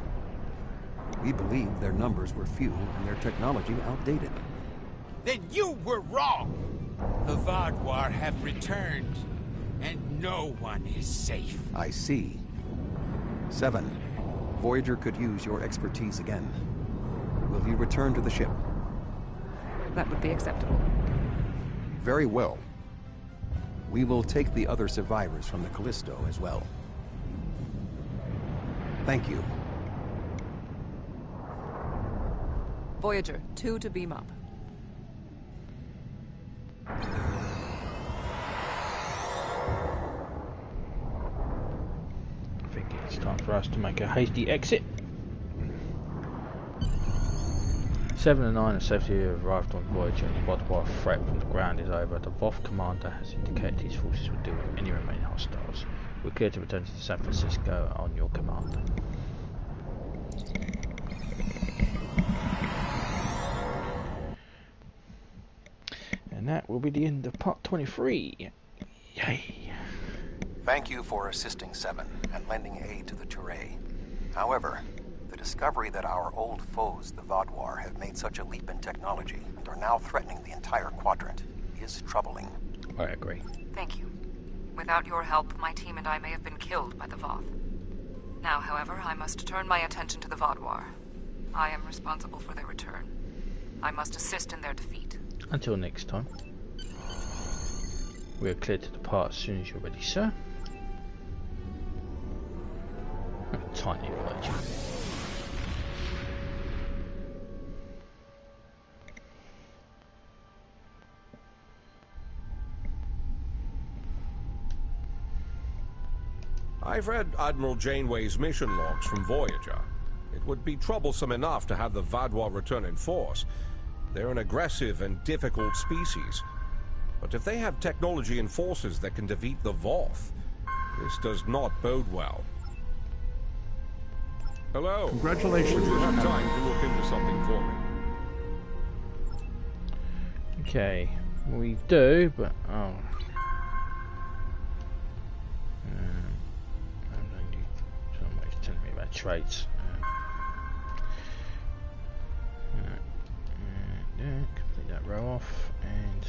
We believed their numbers were few and their technology outdated. Then you were wrong! The Vaadwaur have returned, and no one is safe. I see. 7. Voyager could use your expertise again. Will you return to the ship? That would be acceptable. Very well. We will take the other survivors from the Callisto as well. Thank you. Voyager, 2 to beam up. I think it's time for us to make a hasty exit. 7 and 9 have safely arrived on Voyager, and the Vaadwaur threat from the ground is over. The Voth commander has indicated his forces will deal with any remaining hostiles. We're clear to return to San Francisco on your command. And that will be the end of part 23. Yay! Thank you for assisting 7 and lending aid to the Turay. However, the discovery that our old foes, the Vaadwaur, have made such a leap in technology and are now threatening the entire quadrant is troubling. I agree. Thank you. Without your help, my team and I may have been killed by the Voth. Now, however, I must turn my attention to the Vaadwaur. I am responsible for their return. I must assist in their defeat. Until next time. We are clear to depart as soon as you're ready, sir. A tiny Voyager. I've read Admiral Janeway's mission logs from Voyager. It would be troublesome enough to have the Vaadwaur return in force. They're an aggressive and difficult species. But if they have technology and forces that can defeat the Voth, this does not bode well. Hello. Congratulations. Would you have time to look into something for me? Okay, we do, but somebody's telling me about traits. Complete that row off and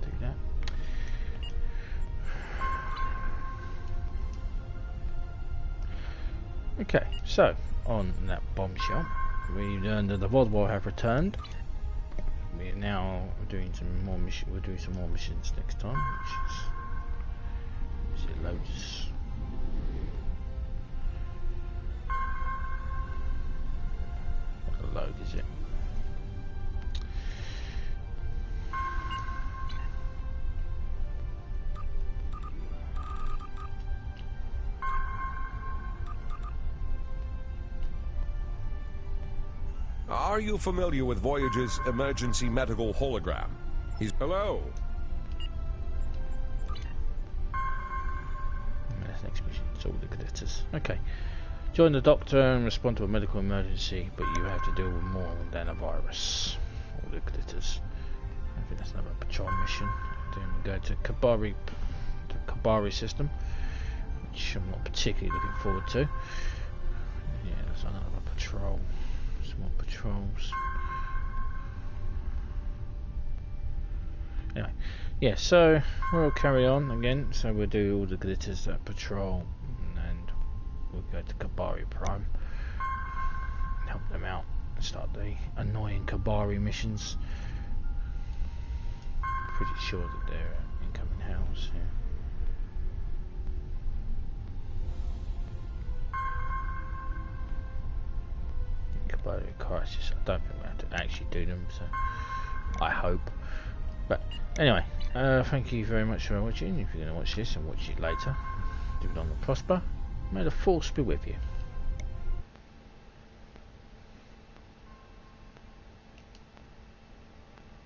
do that. Okay, so on that bombshell, we learned that the Vaadwaur have returned. We are now doing some more missions. We're doing some more missions next time, which is it loads. What load is it? Are you familiar with Voyager's emergency medical hologram? Hello. That's next mission. It's all the glitters. Okay. Join the doctor and respond to a medical emergency, but you have to deal with more than a virus. All the glitters. I think that's another patrol mission. Then we go to the Kabari system, which I'm not particularly looking forward to. Yeah, there's another patrol. More patrols. Anyway, yeah, so we'll carry on again. So we'll do all the glitters that patrol, and we'll go to Kabari Prime, help them out, and start the annoying Kabari missions. Pretty sure that they're incoming hails here. crisis. I don't think we'll have to actually do them, so I hope. But anyway, thank you very much for watching. If you're going to watch this and watch it later, do it on the prosper. May the force be with you.